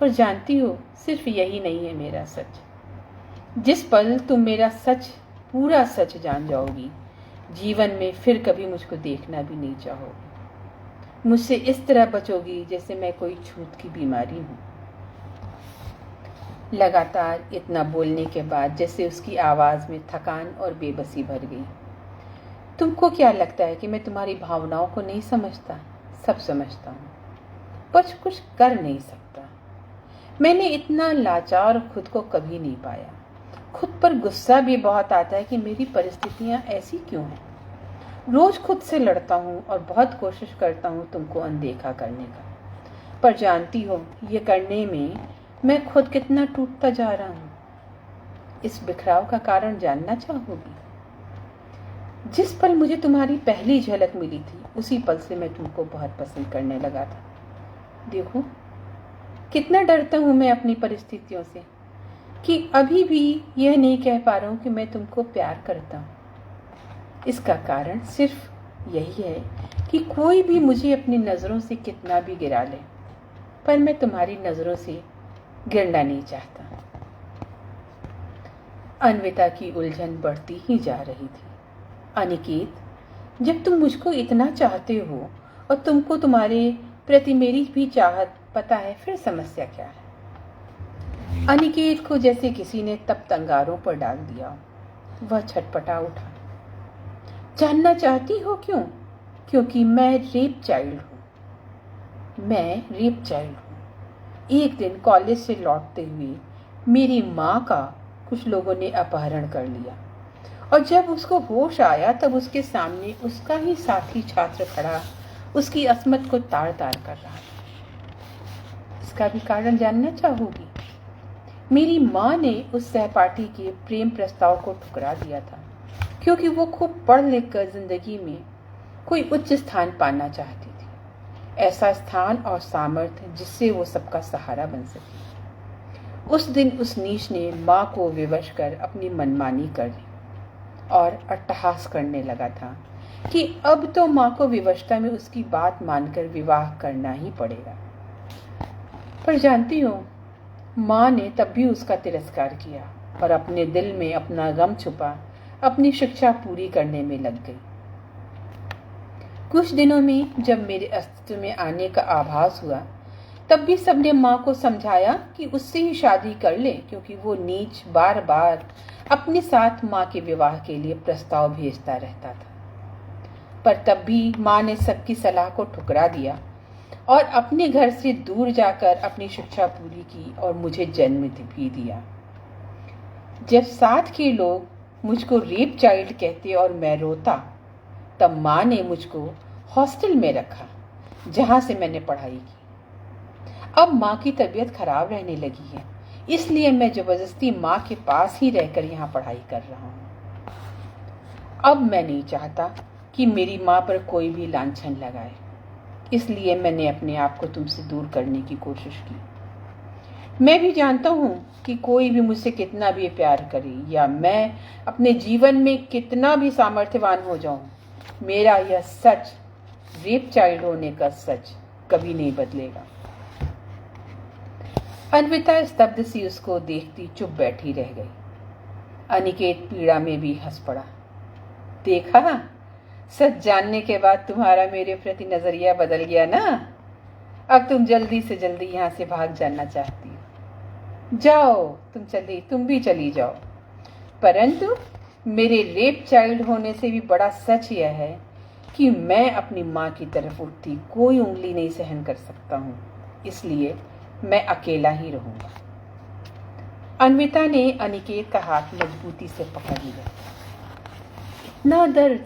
पर जानती हो, सिर्फ यही नहीं है मेरा सच। जिस पल तुम मेरा सच, पूरा सच जान जाओगी, जीवन में फिर कभी मुझको देखना भी नहीं चाहोगी। मुझसे इस तरह बचोगी जैसे मैं कोई छूत की बीमारी हूँ। लगातार इतना बोलने के बाद जैसे उसकी आवाज़ में थकान और बेबसी भर गई। तुमको क्या लगता है कि मैं तुम्हारी भावनाओं को नहीं समझता? सब समझता हूँ, पर कुछ कर नहीं सकता। मैंने इतना लाचार खुद को कभी नहीं पाया। खुद पर गुस्सा भी बहुत आता है कि मेरी परिस्थितियाँ ऐसी क्यों हैं। रोज खुद से लड़ता हूँ और बहुत कोशिश करता हूँ तुमको अनदेखा करने का, पर जानती हो ये करने में मैं खुद कितना टूटता जा रहा हूँ। इस बिखराव का कारण जानना चाहोगी? जिस पल मुझे तुम्हारी पहली झलक मिली थी उसी पल से मैं तुमको बहुत पसंद करने लगा था। देखो कितना डरता हूँ मैं अपनी परिस्थितियों से कि अभी भी यह नहीं कह पा रहा हूँ कि मैं तुमको प्यार करता हूँ। इसका कारण सिर्फ यही है कि कोई भी मुझे अपनी नज़रों से कितना भी गिरा ले, पर मैं तुम्हारी नज़रों से गिरना नहीं चाहता। अन्विता की उलझन बढ़ती ही जा रही थी। अनिकेत, जब तुम मुझको इतना चाहते हो और तुमको तुम्हारे प्रति मेरी भी चाहत पता है, फिर समस्या क्या है? अनिकेत को जैसे किसी ने तप्त अंगारों पर डाल दिया। वह छटपटा उठा। जानना चाहती हो क्यों? क्योंकि मैं रेप चाइल्ड हूँ। एक दिन कॉलेज से लौटते हुए मेरी माँ का कुछ लोगों ने अपहरण कर लिया और जब उसको होश आया तब उसके सामने उसका ही साथी छात्र खड़ा उसकी अस्मत को ताड़ ताड़ कर रहा था। इसका भी कारण जानना चाहोगी? मेरी माँ ने उस सहपाठी के प्रेम प्रस्ताव को ठुकरा दिया था क्योंकि वो खूब पढ़ लिख कर जिंदगी में कोई उच्च स्थान पाना चाहती थी, ऐसा स्थान और सामर्थ्य जिससे वो सबका सहारा बन सके। उस दिन उस नीच ने माँ को विवश कर अपनी मनमानी कर दी और अट्टहास करने लगा था कि अब तो माँ को विवशता में उसकी बात मानकर विवाह करना ही पड़ेगा। पर जानती हो, माँ ने तब भी उसका तिरस्कार किया और अपने दिल में अपना गम छुपा अपनी शिक्षा पूरी करने में लग गई। कुछ दिनों में जब मेरे अस्तित्व में आने का आभास हुआ तब भी सबने माँ को समझाया कि उससे ही शादी कर ले, क्योंकि वो नीच बार बार अपने साथ माँ के विवाह के लिए प्रस्ताव भेजता रहता था। पर तब भी माँ ने सबकी सलाह को ठुकरा दिया और अपने घर से दूर जाकर अपनी शिक्षा पूरी की और मुझे जन्म भी दिया। जब साथ के लोग मुझको रेप चाइल्ड कहते और मैं रोता, तब माँ ने मुझको हॉस्टल में रखा जहाँ से मैंने पढ़ाई की। अब माँ की तबीयत खराब रहने लगी है, इसलिए मैं जबरदस्ती माँ के पास ही रहकर यहाँ पढ़ाई कर रहा हूँ। अब मैं नहीं चाहता कि मेरी माँ पर कोई भी लांछन लगाए, इसलिए मैंने अपने आप को तुमसे दूर करने की कोशिश की। मैं भी जानता हूँ कि कोई भी मुझसे कितना भी प्यार करे या मैं अपने जीवन में कितना भी सामर्थ्यवान हो जाऊं, मेरा यह सच, रेप चाइल्ड होने का सच कभी नहीं बदलेगा। अन्विता स्तब्ध सी उसको देखती चुप बैठी रह गई। अनिकेत पीड़ा में भी हंस पड़ा। देखा, सच जानने के बाद तुम्हारा मेरे प्रति नजरिया बदल गया ना। अब तुम जल्दी से जल्दी यहाँ से भाग जाना चाहती हो। जाओ, तुम भी चली जाओ। परंतु मेरे रेप चाइल्ड होने से भी बड़ा सच यह है कि मैं अपनी माँ की तरफ उठती कोई उंगली नहीं सहन कर सकता हूँ, इसलिए मैं अकेला ही रहूंगा। अन्विता ने अनिकेत का हाथ मजबूती से पकड़ लिया। इतना दर्द,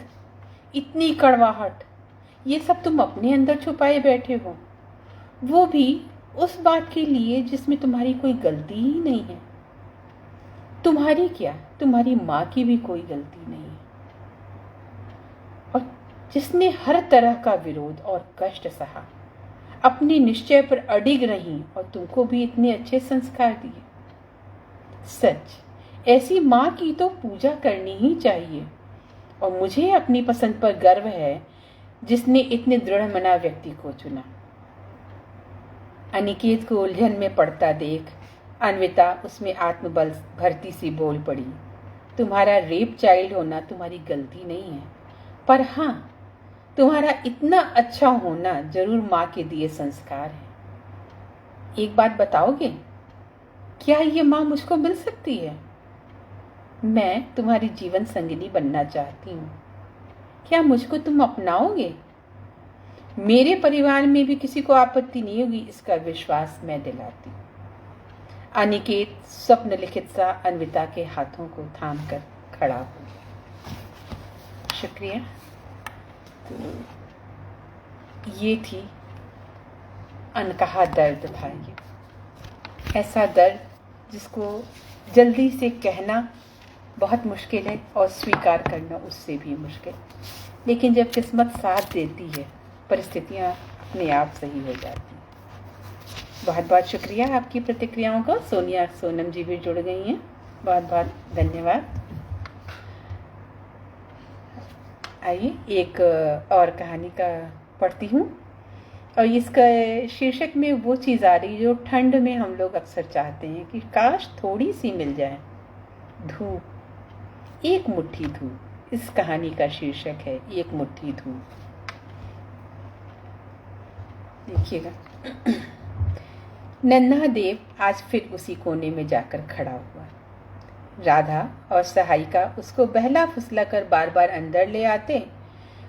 इतनी कड़वाहट, ये सब तुम अपने अंदर छुपाए बैठे हो, वो भी उस बात के लिए जिसमें तुम्हारी कोई गलती ही नहीं है। तुम्हारी क्या, तुम्हारी माँ की भी कोई गलती नहीं है, और जिसने हर तरह का विरोध और कष्ट सहा, अपने निश्चय पर अडिग रही और तुमको भी इतने अच्छे संस्कार दिए। सच, ऐसी माँ की तो पूजा करनी ही चाहिए, और मुझे अपनी पसंद पर गर्व है जिसने इतने दृढ़ मना व्यक्ति को चुना। अनिकेत को उलझन में पड़ता देख अन्विता उसमें आत्मबल भरती सी बोल पड़ी। तुम्हारा रेप चाइल्ड होना तुम्हारी गलती नहीं है, पर हाँ, तुम्हारा इतना अच्छा होना जरूर माँ के दिए संस्कार है। एक बात बताओगे? क्या ये माँ मुझको मिल सकती है? मैं तुम्हारी जीवन संगिनी बनना चाहती हूँ। क्या मुझको तुम अपनाओगे? मेरे परिवार में भी किसी को आपत्ति नहीं होगी, इसका विश्वास मैं दिलाती हूँ। अनिकेत स्वप्न लिखित सा अन्विता के हाथों को थाम कर खड़ा हो गया। शुक्रिया। तो ये थी अनकहा दर्द था। ये ऐसा दर्द जिसको जल्दी से कहना बहुत मुश्किल है और स्वीकार करना उससे भी मुश्किल। लेकिन जब किस्मत साथ देती है, परिस्थितियाँ अपने आप सही हो जाती हैं। बहुत बहुत शुक्रिया आपकी प्रतिक्रियाओं का। सोनिया सोनम जी भी जुड़ गई हैं, बहुत बहुत धन्यवाद। आइए एक और कहानी का पढ़ती हूँ, और इसका शीर्षक में वो चीज़ आ रही जो ठंड में हम लोग अक्सर चाहते हैं कि काश थोड़ी सी मिल जाए, धूप, एक मुट्ठी धूप। इस कहानी का शीर्षक है एक मुट्ठी धूप। देखिएगा। नन्हा देव आज फिर उसी कोने में जाकर खड़ा हुआ। राधा और सहायिका उसको बहला फुसला कर बार बार अंदर ले आते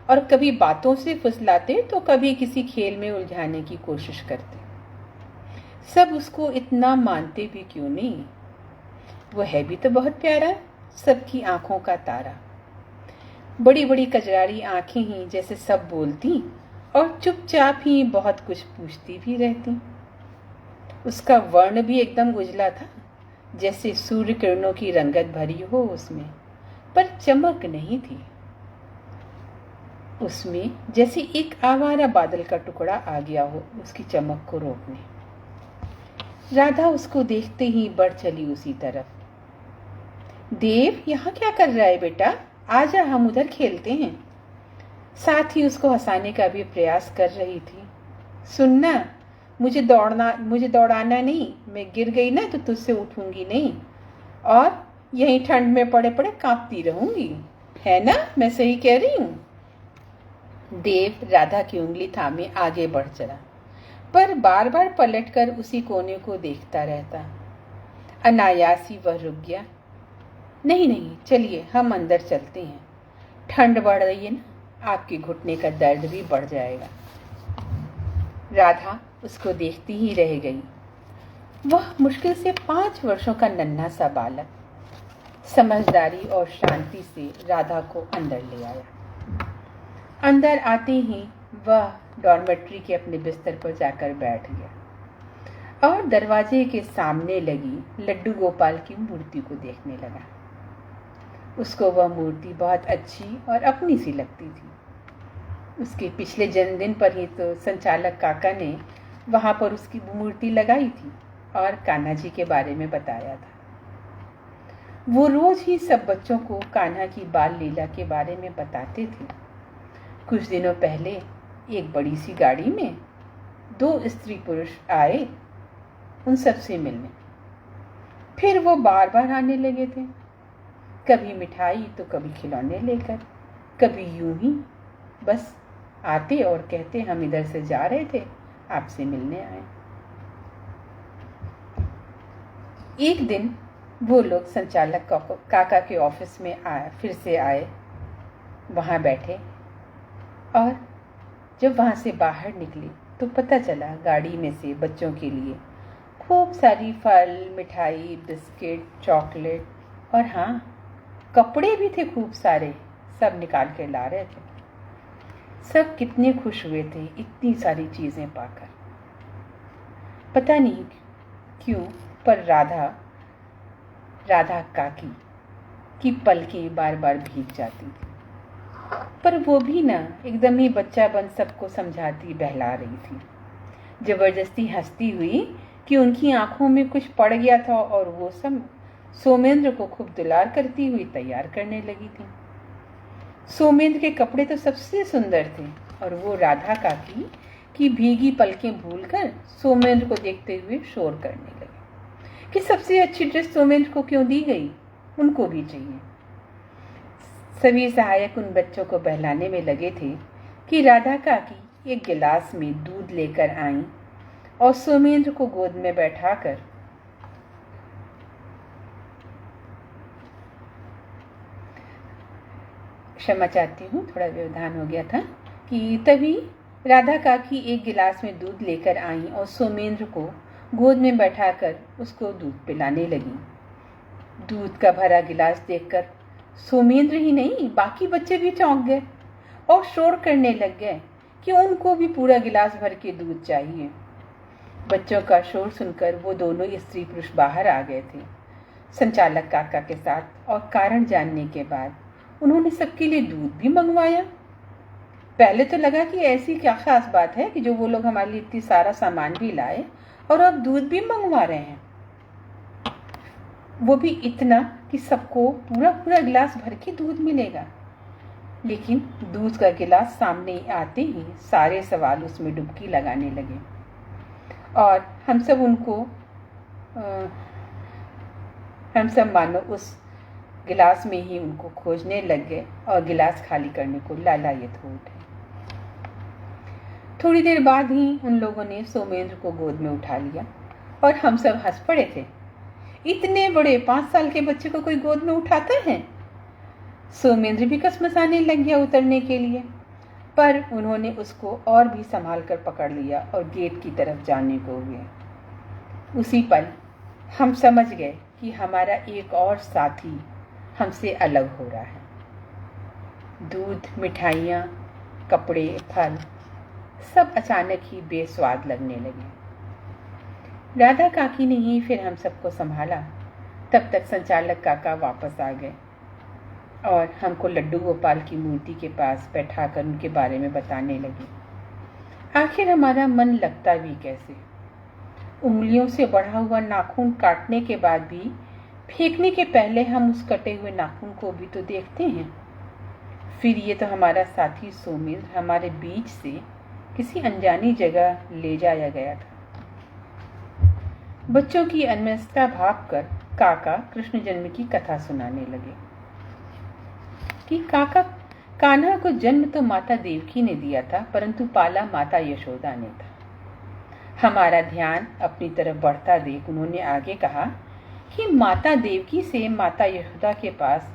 और कभी बातों से फुसलाते तो कभी किसी खेल में उलझाने की कोशिश करते। सब उसको इतना मानते भी क्यों नहीं, वो है भी तो बहुत प्यारा, सबकी आंखों का तारा। बड़ी बड़ी कजरारी आंखें ही जैसे सब बोलती और चुपचाप ही बहुत कुछ पूछती भी रहती। उसका वर्ण भी एकदम उजला था, जैसे सूर्य किरणों की रंगत भरी हो उसमें, पर चमक नहीं थी। उसमें जैसे एक आवारा बादल का टुकड़ा आ गया हो उसकी चमक को रोकने। राधा उसको देखते ही बढ़ चली उसी तरफ। देव, यहाँ क्या कर रहा है बेटा? आजा, हम उधर खेलते हैं। साथ ही उसको हंसाने का भी प्रयास कर रही थी। सुनना, मुझे दौड़ाना नहीं, मैं गिर गई ना तो तुझसे उठूंगी नहीं और यहीं ठंड में पड़े पड़े कांपती रहूंगी, है ना? मैं सही कह रही हूँ। देव राधा की उंगली थामे आगे बढ़ चला, पर बार बार पलटकर उसी कोने को देखता रहता। अनायास ही वह रुक गया। नहीं नहीं, चलिए हम अंदर चलते हैं, ठंड बढ़ रही है ना, आपके घुटने का दर्द भी बढ़ जाएगा। राधा उसको देखती ही रह गई। वह मुश्किल से 5 वर्षों का नन्हा सा बालक समझदारी और शांति से राधा को अंदर ले आया। अंदर आते ही वह डॉर्मेट्री के अपने बिस्तर पर जाकर बैठ गया और दरवाजे के सामने लगी लड्डू गोपाल की मूर्ति को देखने लगा। उसको वह मूर्ति बहुत अच्छी और अपनी सी लगती थी। उसके पिछले जन्मदिन पर ही तो संचालक काका ने वहाँ पर उसकी मूर्ति लगाई थी और कान्हा जी के बारे में बताया था। वो रोज ही सब बच्चों को कान्हा की बाल लीला के बारे में बताते थे। कुछ दिनों पहले एक बड़ी सी गाड़ी में 2 स्त्री पुरुष आए उन सब से मिलने। फिर वो बार बार आने लगे थे, कभी मिठाई तो कभी खिलौने लेकर, कभी यूं ही बस आते और कहते हम इधर से जा रहे थे, आपसे मिलने आए। एक दिन वो लोग संचालक काका के ऑफिस में फिर से आए, वहाँ बैठे और जब वहाँ से बाहर निकली तो पता चला गाड़ी में से बच्चों के लिए खूब सारी फल, मिठाई, बिस्किट, चॉकलेट और हाँ, कपड़े भी थे खूब सारे, सब निकाल के ला रहे थे। सब कितने खुश हुए थे इतनी सारी चीज़ें पाकर। पता नहीं क्यों, पर राधा काकी की पलकें बार बार भीग जाती थी, पर वो भी ना एकदम ही बच्चा बन सबको समझाती बहला रही थी। जबरदस्ती हंसती हुई कि उनकी आंखों में कुछ पड़ गया था और वो सब सोमेंद्र को खूब दुलार करती हुई तैयार करने लगी थी। सोमेंद्र के कपड़े तो सबसे सुंदर थे और वो राधा काकी की भीगी पलकें भूलकर सोमेंद्र को देखते हुए शोर करने लगे कि सबसे अच्छी ड्रेस सोमेंद्र को क्यों दी गई, उनको भी चाहिए। सभी सहायक उन बच्चों को बहलाने में लगे थे कि राधा काकी एक गिलास में दूध लेकर आईं और सोमेंद्र को गोद में बैठाकर क्षमा चाहती हूँ, थोड़ा व्यवधान हो गया था। कि तभी राधा काकी एक गिलास में दूध लेकर आई और सोमेंद्र को गोद में बैठाकर उसको दूध पिलाने लगी। दूध का भरा गिलास देखकर सोमेंद्र ही नहीं, बाकी बच्चे भी चौंक गए और शोर करने लग गए कि उनको भी पूरा गिलास भर के दूध चाहिए। बच्चों का शोर सुनकर वो दोनों स्त्री पुरुष बाहर आ गए थे संचालक काका के साथ, और कारण जानने के बाद उन्होंने सबके लिए दूध भी मंगवाया। पहले तो लगा कि ऐसी क्या खास बात है कि जो वो लोग हमारे लिए इतनी सारा सामान भी लाए और अब दूध भी मंगवा रहे हैं, वो भी इतना कि सबको पूरा पूरा गिलास भर के दूध मिलेगा। लेकिन दूध का गिलास सामने आते ही सारे सवाल उसमें डुबकी लगाने लगे और हम सब मानो उस गिलास में ही उनको खोजने लग गए और गिलास खाली करने को लालायित हो उठे। थोड़ी देर बाद ही उन लोगों ने सोमेंद्र को गोद में उठा लिया और हम सब हंस पड़े थे। इतने बड़े 5 साल के बच्चे को कोई गोद में उठाता है? सोमेंद्र भी कसमसाने लग गया उतरने के लिए, पर उन्होंने उसको और भी संभाल कर पकड़ लिया और गेट की तरफ जाने को हुए। उसी पल हम समझ गए कि हमारा एक और साथी हमसे अलग हो रहा है। दूध, मिठाइयाँ, कपड़े, फल सब अचानक ही बेस्वाद लगने लगे। राधा काकी ने ही फिर हम सबको संभाला। तब तक संचालक काका वापस आ गए और हमको लड्डू गोपाल की मूर्ति के पास बैठाकर उनके बारे में बताने लगे। आखिर हमारा मन लगता भी कैसे? उंगलियों से बढ़ा हुआ नाखून काटने के बाद भी फेंकने के पहले हम उस कटे हुए नाखून को भी तो देखते हैं। फिर ये तो हमारा साथी सोमेंद्र हमारे बीच से किसी अनजानी जगह ले जाया गया था। बच्चों की अन्यस्ता भांप कर काका कृष्ण जन्म की कथा सुनाने लगे कि कान्हा को जन्म तो माता देवकी ने दिया था, परंतु पाला माता यशोदा ने था। हमारा ध्यान अपनी तरफ बढ़ता देख उन्होंने आगे कहा कि माता देवकी से माता यशोदा के पास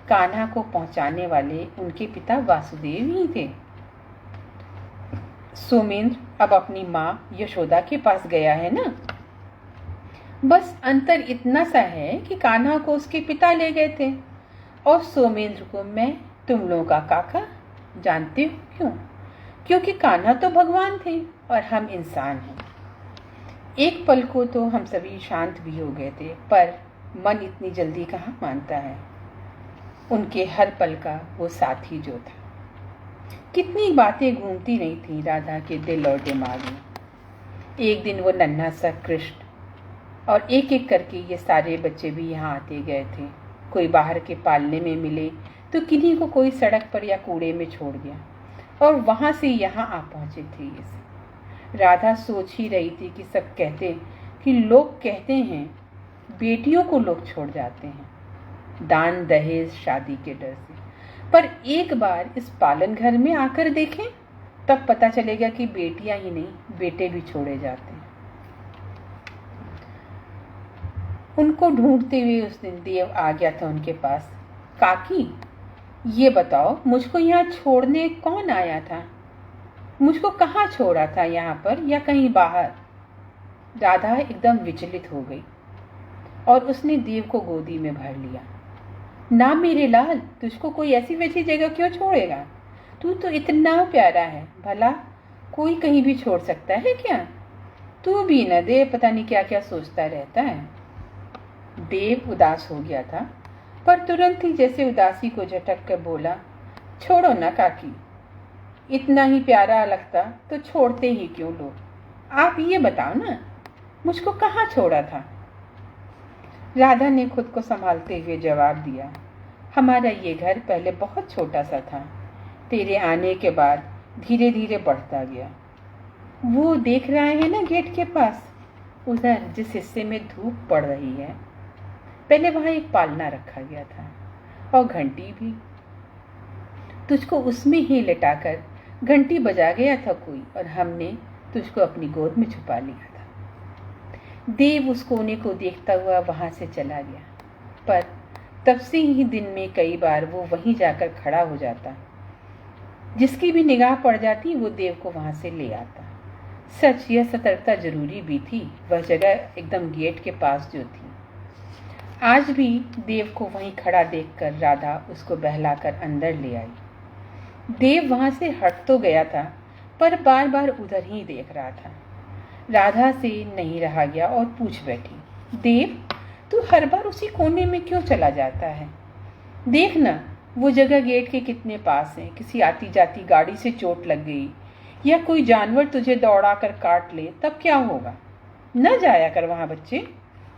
कान्हा को पहुंचाने वाले उनके पिता वासुदेव ही थे। सोमेंद्र अब अपनी माँ यशोदा के पास गया है ना। बस अंतर इतना सा है कि कान्हा को उसके पिता ले गए थे और सोमेंद्र को मैं तुम लोगों का काका। जानते हो क्यों? क्योंकि कान्हा तो भगवान थे और हम इंसान हैं। एक पल को तो हम सभी शांत भी हो गए थे, पर मन इतनी जल्दी कहाँ मानता है। उनके हर पल का वो साथी जो था। कितनी बातें घूमती नहीं थी राधा के दिल और दिमाग में। एक दिन वो नन्हा सा कृष्ण और एक एक करके ये सारे बच्चे भी यहाँ आते गए थे। कोई बाहर के पालने में मिले तो किन्हीं को कोई सड़क पर या कूड़े में छोड़ गया और वहाँ से यहाँ आ पहुँचे थे ये। राधा सोच ही रही थी कि सब कहते कि लोग कहते हैं बेटियों को लोग छोड़ जाते हैं दान दहेज शादी के डर से, पर एक बार इस पालन घर में आकर देखें तब पता चलेगा कि बेटियां ही नहीं बेटे भी छोड़े जाते हैं। उनको ढूंढते हुए उस दिन देव आ गया था उनके पास। काकी, ये बताओ मुझको यहाँ छोड़ने कौन आया था? मुझको कहाँ छोड़ा था, यहाँ पर या कहीं बाहर? राधा एकदम विचलित हो गई और उसने देव को गोदी में भर लिया। ना मेरे लाल, तुझको कोई ऐसी वैसी जगह क्यों छोड़ेगा? तू तो इतना प्यारा है, भला कोई कहीं भी छोड़ सकता है क्या? तू भी न देव पता नहीं क्या क्या सोचता रहता है। देव उदास हो गया था, पर तुरंत ही जैसे उदासी को झटक कर बोला, छोड़ो ना काकी, इतना ही प्यारा लगता तो छोड़ते ही क्यों लोग। आप ये बताओ ना, मुझको कहाँ छोड़ा था? राधा ने खुद को संभालते हुए जवाब दिया, हमारा ये घर पहले बहुत छोटा सा था, तेरे आने के बाद धीरे धीरे बढ़ता गया। वो देख रहे हैं ना गेट के पास, उधर जिस हिस्से में धूप पड़ रही है, पहले वहाँ एक पालना रखा गया था और घंटी भी। तुझको उसमें ही लिटाकर घंटी बजा गया था कोई और हमने तुझको अपनी गोद में छुपा लिया था। देव उस कोने को देखता हुआ वहाँ से चला गया, पर तब से ही दिन में कई बार वो वहीं जाकर खड़ा हो जाता। जिसकी भी निगाह पड़ जाती वो देव को वहां से ले आता। सच यह सतर्कता जरूरी भी थी। वह जगह एकदम गेट के पास जो थी। आज भी देव को वहीं खड़ा देखकर राधा उसको बहलाकर अंदर ले आई। देव वहां से हट तो गया था, पर बार बार उधर ही देख रहा था। राधा से नहीं रहा गया और पूछ बैठी, देव, तू हर बार उसी कोने में क्यों चला जाता है? देख ना, वो जगह गेट के कितने पास है। किसी आती जाती गाड़ी से चोट लग गई या कोई जानवर तुझे दौड़ा कर काट ले, तब क्या होगा? न जाया कर वहां बच्चे,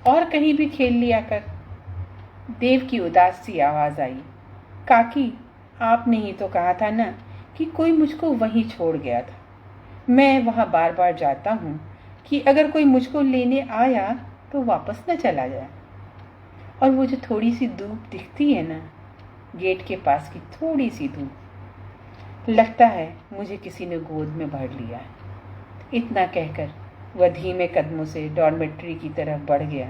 और कहीं भी खेल लिया कर। देव की उदास सी आवाज आई, काकी, आपने ही तो कहा था ना कि कोई मुझको वहीं छोड़ गया था। मैं वहां बार बार जाता हूँ कि अगर कोई मुझको लेने आया तो वापस न चला जाए। और वो जो थोड़ी सी धूप दिखती है ना, गेट के पास की थोड़ी सी धूप, लगता है मुझे किसी ने गोद में भर लिया है। इतना कहकर वह धीमे कदमों से डॉर्मेट्री की तरफ बढ़ गया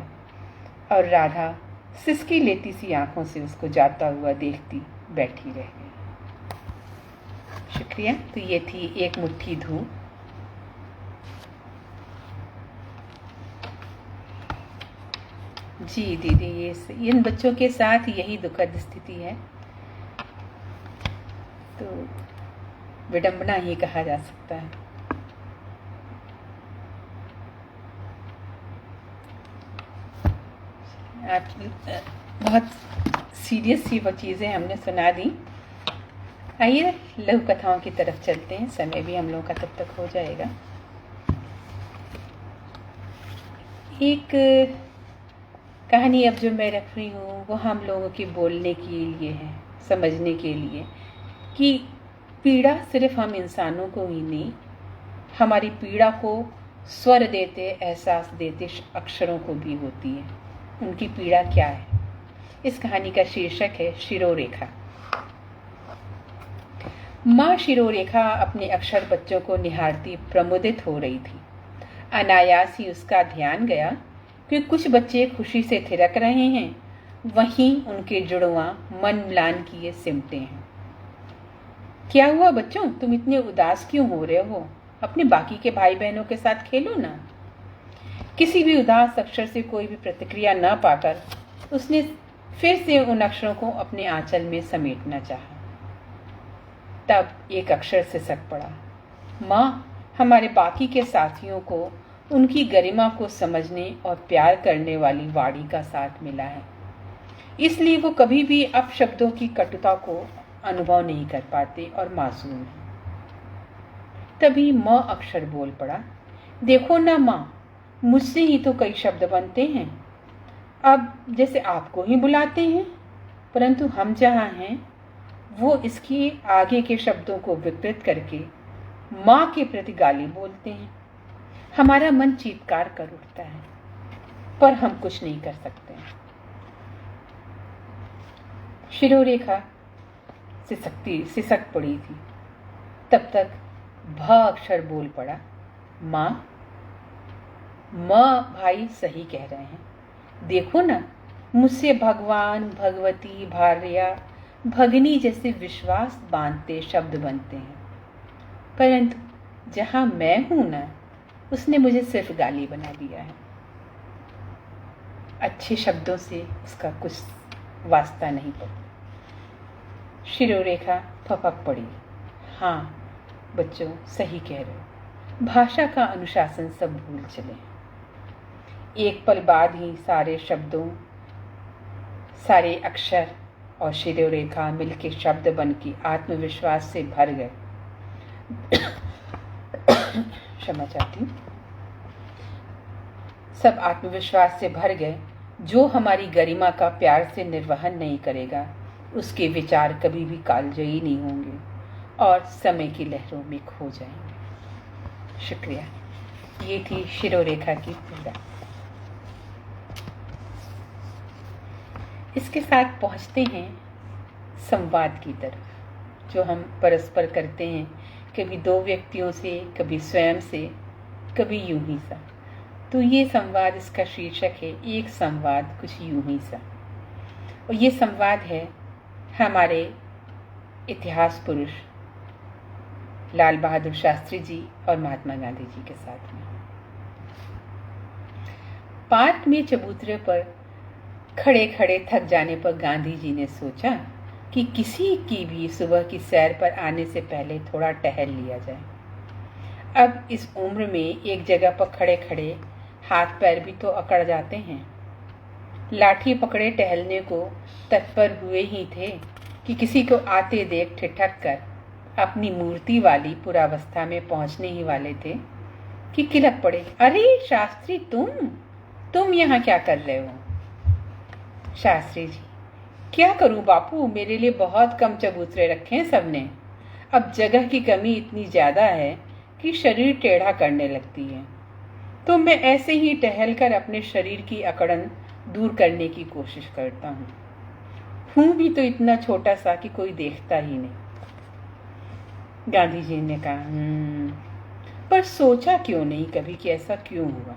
और राधा सिसकी लेती सी आंखों से उसको जाता हुआ देखती बैठी रह गई। शुक्रिया। तो ये थी एक मुट्ठी धूप। जी दीदी, ये इन बच्चों के साथ यही दुखद स्थिति है, तो विडंबना ही कहा जा सकता है। आप बहुत सीरियस सी वो चीज़ें हमने सुना दी। आइए लघु कथाओं की तरफ चलते हैं। समय भी हम लोगों का तब तक हो जाएगा। एक कहानी अब जो मैं रख रही हूँ वो हम लोगों के बोलने के लिए है, समझने के लिए कि पीड़ा सिर्फ हम इंसानों को ही नहीं, हमारी पीड़ा को स्वर देते, एहसास देते अक्षरों को भी होती है। उनकी पीड़ा क्या है? इस कहानी का शीर्षक है शिरोरेखा। माँ शिरोरेखा अपने अक्षर बच्चों को निहारती प्रमुदित हो रही थी। अनायास ही उसका ध्यान गया कि कुछ बच्चे खुशी से थिरक रहे हैं, वहीं उनके जुड़वां मन म्लान किए सिमटे हैं। क्या हुआ बच्चों, तुम इतने उदास क्यों हो रहे हो? अपने बाकी के भाई बहनों के साथ खेलो ना। किसी भी उदास अक्षर से कोई भी प्रतिक्रिया न पाकर उसने फिर से उन अक्षरों को अपने आंचल में समेटना चाहा। तब एक अक्षर सिसक पड़ा। माँ, हमारे बाकी के साथियों को उनकी गरिमा को समझने और प्यार करने वाली वाणी का साथ मिला है, इसलिए वो कभी भी अपशब्दों की कटुता को अनुभव नहीं कर पाते और मासूम हैं। तभी म अक्षर बोल पड़ा, देखो ना माँ, मुझसे ही तो कई शब्द बनते हैं। अब जैसे आपको ही बुलाते हैं, परंतु हम जहाँ हैं वो इसके आगे के शब्दों को विकृत करके माँ के प्रति गाली बोलते हैं। हमारा मन चीत्कार कर उठता है, पर हम कुछ नहीं कर सकते। शिरोरेखा सिसक पड़ी थी। तब तक भ अक्षर बोल पड़ा, माँ, माँ भाई सही कह रहे हैं। देखो ना, मुझसे भगवान, भगवती, भार्या, भगनी जैसे विश्वास बांधते शब्द बनते हैं, परंतु जहां मैं हूं ना, उसने मुझे सिर्फ गाली बना दिया है। अच्छे शब्दों से उसका कुछ वास्ता नहीं पड़ता। शिरोरेखा फपक पड़ी। हाँ बच्चों, सही कह रहे हो। भाषा का अनुशासन सब भूल चले। एक पल बाद ही सारे शब्दों, सारे अक्षर और शिरोरेखा मिलके शब्द बन के आत्मविश्वास से भर गए। क्षमा चाहती हूँ। सब आत्मविश्वास से भर गए। जो हमारी गरिमा का प्यार से निर्वहन नहीं करेगा, उसके विचार कभी भी कालजयी नहीं होंगे और समय की लहरों में खो जाएंगे। शुक्रिया। ये थी शिरोरेखा की पीड़ा। इसके साथ पहुंचते हैं संवाद की तरफ, जो हम परस्पर करते हैं, कभी दो व्यक्तियों से, कभी स्वयं से, कभी यूं ही सा। तो ये संवाद, इसका शीर्षक है एक संवाद कुछ यूं ही सा। और ये संवाद है हमारे इतिहास पुरुष लाल बहादुर शास्त्री जी और महात्मा गांधी जी के साथ में। पार्क में चबूतरे पर खड़े खड़े थक जाने पर गांधी जी ने सोचा कि किसी की भी सुबह की सैर पर आने से पहले थोड़ा टहल लिया जाए। अब इस उम्र में एक जगह पर खड़े खड़े हाथ पैर भी तो अकड़ जाते हैं। लाठी पकड़े टहलने को तत्पर हुए ही थे कि किसी को आते देख ठिठक कर अपनी मूर्ति वाली पुरावस्था में पहुंचने ही वाले थे कि किलक पड़े, अरे शास्त्री तुम यहाँ क्या कर रहे हो? शास्त्री जी, क्या करूं बापू, मेरे लिए बहुत कम चबूतरे रखे हैं सबने। अब जगह की कमी इतनी ज्यादा है कि शरीर टेढ़ा करने लगती है, तो मैं ऐसे ही टहलकर अपने शरीर की अकड़न दूर करने की कोशिश करता हूँ भी तो इतना छोटा सा कि कोई देखता ही नहीं। गांधी जी ने कहा, पर सोचा क्यों नहीं कभी कि ऐसा क्यों हुआ?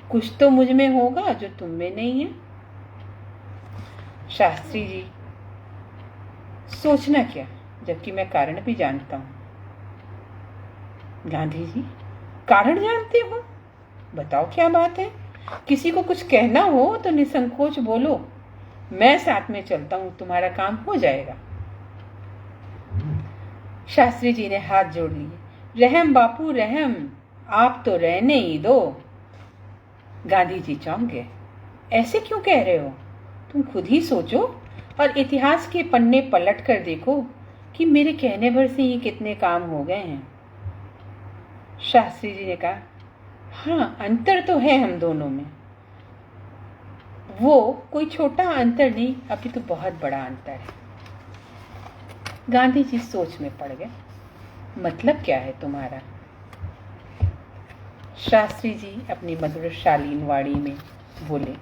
कुछ तो मुझ में होगा जो तुम में नहीं है। शास्त्री जी, सोचना क्या, जबकि मैं कारण भी जानता हूं। गांधी जी, कारण जानते हो? बताओ क्या बात है। किसी को कुछ कहना हो तो निसंकोच बोलो, मैं साथ में चलता हूं, तुम्हारा काम हो जाएगा। शास्त्री जी ने हाथ जोड़ लिए। रहम बापू रहम, आप तो रहने ही दो। गांधी जी चौंक गए। ऐसे क्यों कह रहे हो? तुम खुद ही सोचो और इतिहास के पन्ने पलट कर देखो कि मेरे कहने भर से ही कितने काम हो गए हैं। शास्त्री जी ने कहा, हाँ अंतर तो है हम दोनों में। वो कोई छोटा अंतर नहीं, अभी तो बहुत बड़ा अंतर है। गांधी जी सोच में पड़ गए। मतलब क्या है तुम्हारा? शास्त्री जी अपनी मधुर शालीन वाणी में बोले,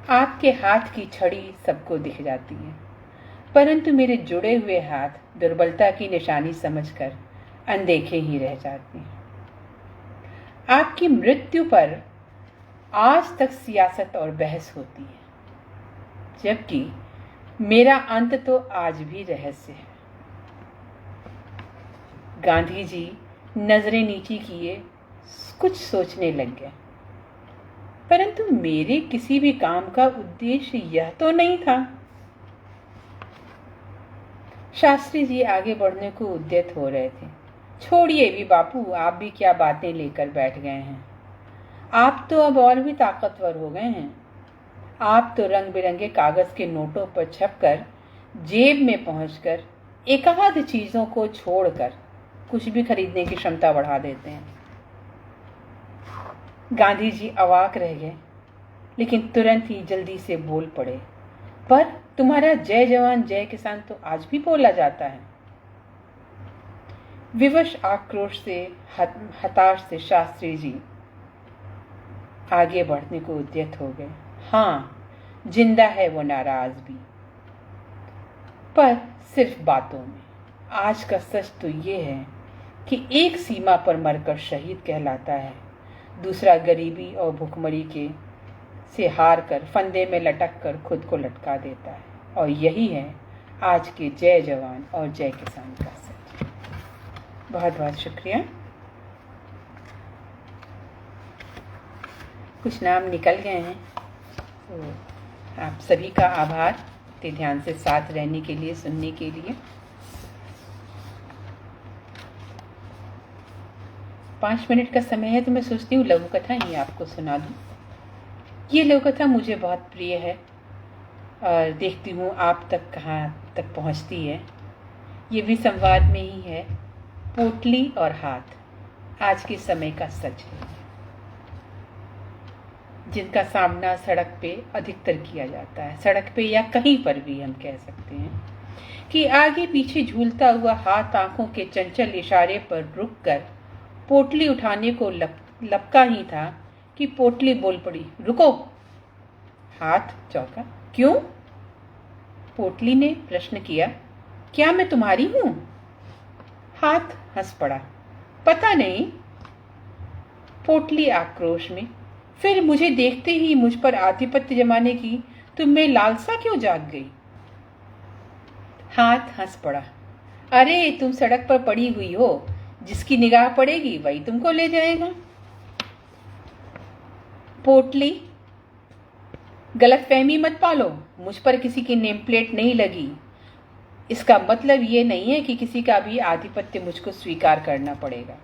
आपके हाथ की छड़ी सबको दिख जाती है, परंतु मेरे जुड़े हुए हाथ दुर्बलता की निशानी समझकर अनदेखे ही रह जाते हैं। आपकी मृत्यु पर आज तक सियासत और बहस होती है, जबकि मेरा अंत तो आज भी रहस्य है। गांधी जी नजरें नीची किए कुछ सोचने लग गए। परंतु मेरे किसी भी काम का उद्देश्य यह तो नहीं था। शास्त्री जी आगे बढ़ने को उद्यत हो रहे थे। छोड़िए भी बापू, आप भी क्या बातें लेकर बैठ गए हैं। आप तो अब और भी ताकतवर हो गए हैं। आप तो रंग बिरंगे कागज के नोटों पर छपकर जेब में पहुंचकर एकाध चीजों को छोड़कर कुछ भी खरीदने की क्षमता बढ़ा देते हैं। गांधी जी अवाक रह गए, लेकिन तुरंत ही जल्दी से बोल पड़े, पर तुम्हारा जय जवान जय किसान तो आज भी बोला जाता है। विवश आक्रोश से हताश से शास्त्री जी आगे बढ़ने को उद्यत हो गए। हाँ, जिंदा है वो नारा आज भी, पर सिर्फ बातों में। आज का सच तो ये है कि एक सीमा पर मरकर शहीद कहलाता है, दूसरा गरीबी और भुखमरी के से हार कर फंदे में लटक कर खुद को लटका देता है। और यही है आज के जय जवान और जय किसान का सच। बहुत बहुत शुक्रिया। कुछ नाम निकल गए हैं, तो आप सभी का आभार इतने ध्यान से साथ रहने के लिए, सुनने के लिए। 5 मिनट का समय है, तो मैं सोचती हूँ लघु कथा ही आपको सुना दूँ। ये लघु कथा मुझे बहुत प्रिय है और देखती हूँ आप तक कहाँ तक पहुँचती है। ये भी संवाद में ही है। पोटली और हाथ आज के समय का सच है, जिनका सामना सड़क पे अधिकतर किया जाता है। सड़क पे या कहीं पर भी हम कह सकते हैं कि आगे पीछे झूलता हुआ हाथ आंखों के चंचल इशारे पर रुककर पोटली उठाने को लपका ही था कि पोटली बोल पड़ी, रुको। हाथ चौंका, क्यों? पोटली ने प्रश्न किया, क्या मैं तुम्हारी हूं? हाथ हंस पड़ा, पता नहीं। पोटली आक्रोश में, फिर मुझे देखते ही मुझ पर आधिपत्य जमाने की तुम में लालसा क्यों जाग गई? हाथ हंस पड़ा। अरे तुम सड़क पर पड़ी हुई हो, जिसकी निगाह पड़ेगी वही तुमको ले जाएगा। पोटली, गलतफहमी मत पालो, मुझ पर किसी की नेम प्लेट नहीं लगी। इसका मतलब ये नहीं है कि किसी का भी आधिपत्य मुझको स्वीकार करना पड़ेगा।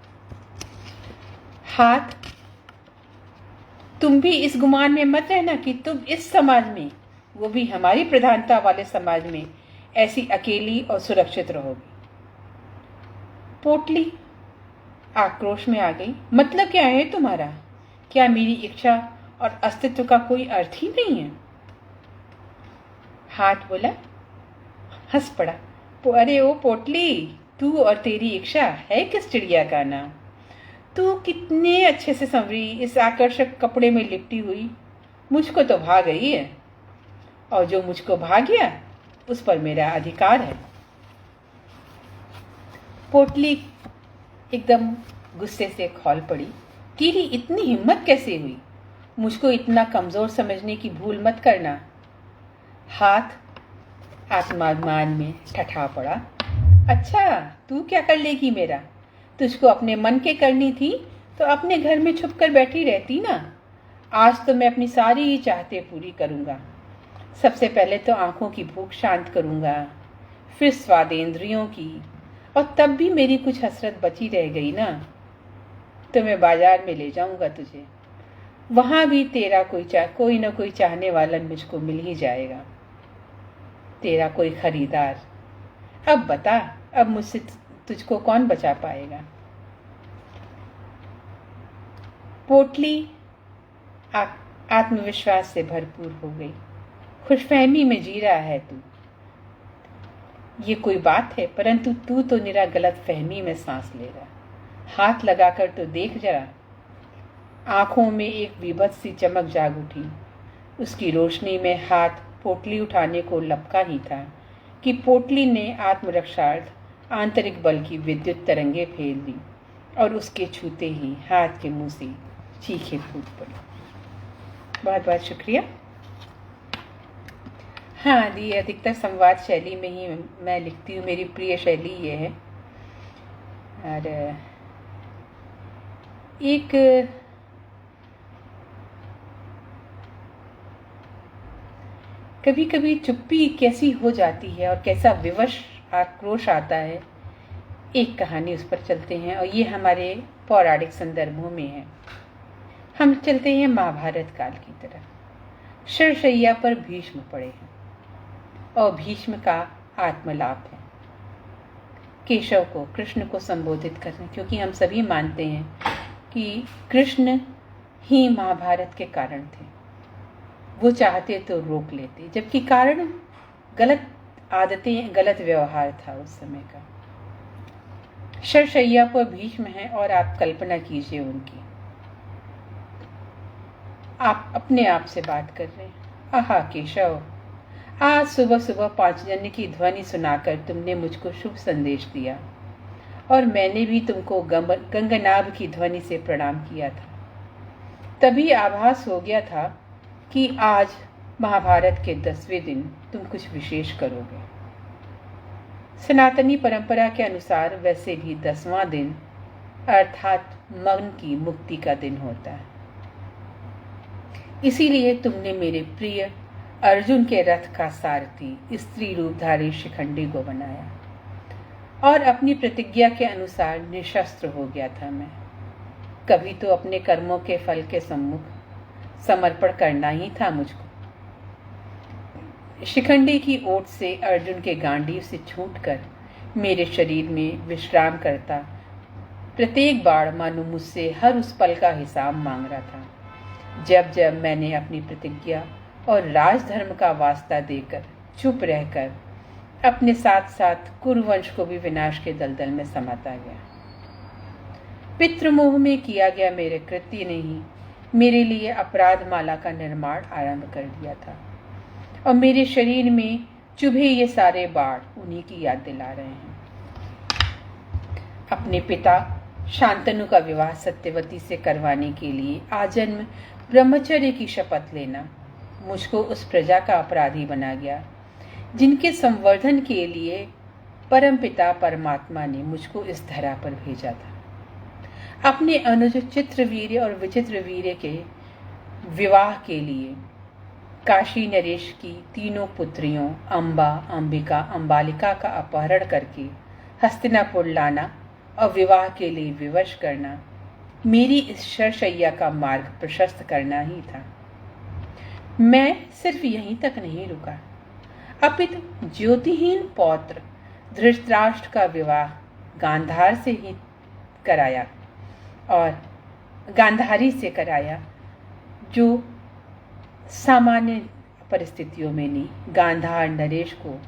हाथ, तुम भी इस गुमान में मत रहना कि तुम इस समाज में, वो भी हमारी प्रधानता वाले समाज में, ऐसी अकेली और सुरक्षित रहोगी। पोटली आक्रोश में आ गई। मतलब क्या है तुम्हारा? क्या मेरी इच्छा और अस्तित्व का कोई अर्थ ही नहीं है? हाथ बोला, हंस पड़ा। अरे ओ पोटली, तू और तेरी इच्छा है किस चिड़िया का नाम? तू कितने अच्छे से संवरी इस आकर्षक कपड़े में लिपटी हुई, मुझको तो भा गई है, और जो मुझको भा गया उस पर मेरा अधिकार है। पोटली एकदम गुस्से से खौल पड़ी। तेरी इतनी हिम्मत कैसे हुई? मुझको इतना कमजोर समझने की भूल मत करना। हाथ आत्माभिमान में ठठा पड़ा। अच्छा, तू क्या कर लेगी मेरा? तुझको अपने मन के करनी थी तो अपने घर में छुप कर बैठी रहती ना। आज तो मैं अपनी सारी चाहतें पूरी करूंगा। सबसे पहले तो आंखों की भूख शांत करूंगा, फिर स्वादेंद्रियों की, और तब भी मेरी कुछ हसरत बची रह गई ना, तो मैं बाजार में ले जाऊंगा तुझे। वहां भी तेरा कोई ना कोई चाहने वाला मुझको मिल ही जाएगा, तेरा कोई खरीदार। अब बता, अब मुझसे तुझको कौन बचा पाएगा? पोटली आत्मविश्वास से भरपूर हो गई। खुशफहमी में जी रहा है तू, ये कोई बात है? परंतु तू तो निरा गलत फहमी में सांस ले रहा। हाथ लगाकर तो देख जरा। आंखों में एक विभत्स सी चमक जाग उठी। उसकी रोशनी में हाथ पोटली उठाने को लपका ही था कि पोटली ने आत्मरक्षार्थ आंतरिक बल की विद्युत तरंगे फेर दी, और उसके छूते ही हाथ के मुंह से चीखें फूट पड़ी। बहुत बहुत शुक्रिया। हाँ दी, अधिकतर संवाद शैली में ही मैं लिखती हूँ, मेरी प्रिय शैली ये है। और एक कभी कभी चुप्पी कैसी हो जाती है और कैसा विवश आक्रोश आता है, एक कहानी उस पर चलते हैं, और ये हमारे पौराणिक संदर्भों में है। हम चलते हैं महाभारत काल की तरफ। शरशैया पर भीष्म पड़े हैं और भीष्म का आत्मलाप है। केशव को, कृष्ण को संबोधित करना, क्योंकि हम सभी मानते हैं कि कृष्ण ही महाभारत के कारण थे। वो चाहते तो रोक लेते, जबकि कारण गलत आदतें, गलत व्यवहार था उस समय का। शरशैया पर भीष्म है और आप कल्पना कीजिए उनकी। आप अपने आप से बात कर रहे हैं। आहा केशव, आज सुबह सुबह पांचजन्य की ध्वनि सुनाकर तुमने मुझको शुभ संदेश दिया, और मैंने भी तुमको गंगनाभ की ध्वनि से प्रणाम किया था। तभी आभास हो गया था कि आज महाभारत के 10वें दिन तुम कुछ विशेष करोगे। सनातनी परंपरा के अनुसार वैसे भी 10वां दिन अर्थात मन की मुक्ति का दिन होता है। इसीलिए तुमने मेरे प्रिय अर्जुन के रथ का सारथी स्त्री रूपधारी शिखंडी को बनाया, और अपनी प्रतिज्ञा के अनुसार निशस्त्र हो गया था मैं। कभी तो अपने कर्मों के फल के सम्मुख समर्पण करना ही था मुझको। शिखंडी की ओट से अर्जुन के गांडीव से छूटकर मेरे शरीर में विश्राम करता प्रत्येक बाण मानो मुझसे हर उस पल का हिसाब मांग रहा था, जब जब मैंने अपनी प्रतिज्ञा और राजधर्म का वास्ता देकर चुप रहकर अपने साथ साथ कुरुवंश को भी विनाश के दलदल में समाता गया। पितृमोह में किया गया मेरे कृत्य ने ही मेरे लिए अपराध माला का निर्माण आरंभ कर दिया था, और मेरे शरीर में चुभे ये सारे बाण उन्हीं की याद दिला रहे हैं। अपने पिता शांतनु का विवाह सत्यवती से करवाने के लिए आजन्म ब्रह्मचर्य की शपथ लेना मुझको उस प्रजा का अपराधी बना गया जिनके संवर्धन के लिए परमपिता परमात्मा ने मुझको इस धरा पर भेजा था। अपने अनुज चित्रवीर्य और विचित्रवीर्य के विवाह के लिए काशी नरेश की तीनों पुत्रियों अंबा, अंबिका, अंबालिका का अपहरण करके हस्तिनापुर लाना और विवाह के लिए विवश करना मेरी इस शरशैया का मार्ग प्रशस्त करना ही था। मैं सिर्फ यहीं तक नहीं रुका, अपितु ज्योतिहीन पौत्र धृतराष्ट्र का विवाह गांधार से ही कराया और गांधारी से कराया, जो सामान्य परिस्थितियों में नहीं, गांधार नरेश को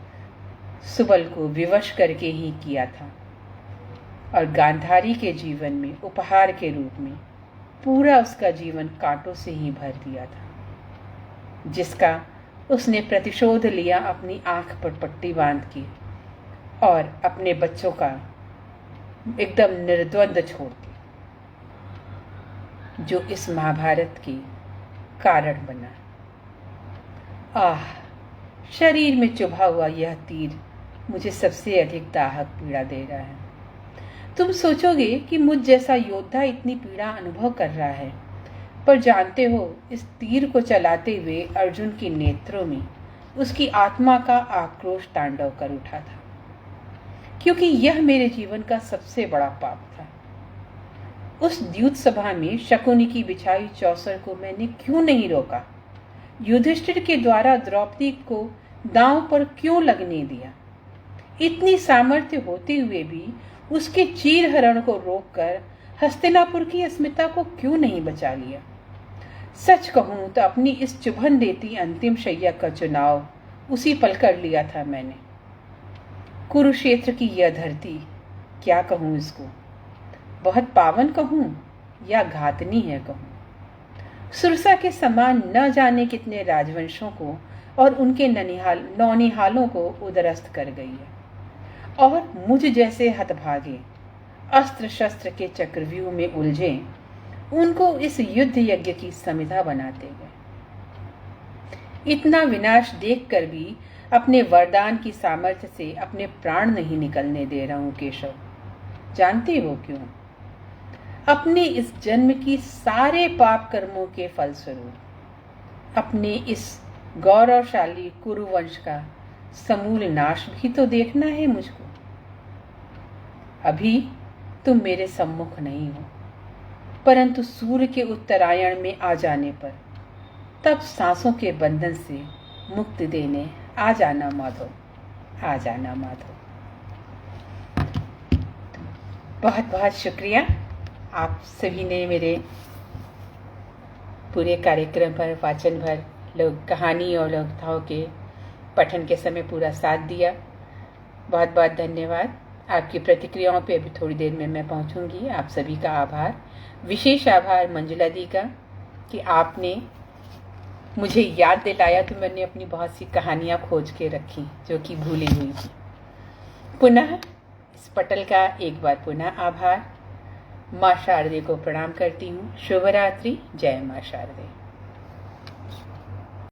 सुबल को विवश करके ही किया था और गांधारी के जीवन में उपहार के रूप में पूरा उसका जीवन कांटों से ही भर दिया था, जिसका उसने प्रतिशोध लिया अपनी आंख पर पट्टी बांध के और अपने बच्चों का एकदम निर्द्वंद छोड़ के, जो इस महाभारत के कारण बना। शरीर में चुभा हुआ यह तीर मुझे सबसे अधिक दाहक पीड़ा दे रहा है। तुम सोचोगे कि मुझ जैसा योद्धा इतनी पीड़ा अनुभव कर रहा है, पर जानते हो इस तीर को चलाते हुए अर्जुन के नेत्रों में उसकी आत्मा का आक्रोश तांडव कर उठा था, क्योंकि यह मेरे जीवन का सबसे बड़ा पाप था। उस द्यूत सभा में शकुनी की बिछाई चौसर को मैंने क्यों नहीं रोका? युधिष्ठिर के द्वारा द्रौपदी को दांव पर क्यों लगने दिया? इतनी सामर्थ्य होते हुए भी उसके चीरहरण को रोककर हस्तिनापुर की अस्मिता को क्यों नहीं बचा लिया? सच कहूं तो अपनी इस चुभन देती अंतिम शैया का चुनाव उसी पल कर लिया था मैंने। कुरुक्षेत्र की यह धरती, क्या कहूं इसको, बहुत पावन कहूं या घातनी है कहूं। सुरसा के समान न जाने कितने राजवंशों को और उनके नौनिहालों को उदरस्त कर गई है, और मुझ जैसे हतभागे अस्त्र शस्त्र के चक्रव्यूह में उलझे उनको इस युद्ध यज्ञ की समिधा बनाते गए। इतना विनाश देखकर भी अपने वरदान की सामर्थ्य से अपने प्राण नहीं निकलने दे रहा हूं केशव। जानते हो क्यों? अपने इस जन्म की सारे पाप कर्मों के फलस्वरूप अपने इस गौरवशाली कुरुवंश का समूल नाश भी तो देखना है मुझको। अभी तुम मेरे सम्मुख नहीं हो, परंतु सूर्य के उत्तरायण में आ जाने पर तब सांसों के बंधन से मुक्ति देने आ जाना माधव, आ जाना माधव। बहुत बहुत शुक्रिया आप सभी ने मेरे पूरे कार्यक्रम पर वाचन भर लोग कहानी और लोकथाओं के पठन के समय पूरा साथ दिया। बहुत बहुत धन्यवाद। आपकी प्रतिक्रियाओं पे अभी थोड़ी देर में मैं पहुंचूंगी। आप सभी का आभार, विशेष आभार मंजुला दी का कि आपने मुझे याद दिलाया तो मैंने अपनी बहुत सी कहानियां खोज के रखी जो कि भूली हुई थी। पुनः इस पटल का एक बार पुनः आभार। माँ शारदे को प्रणाम करती हूँ। शुभ रात्रि। जय माँ शारदे।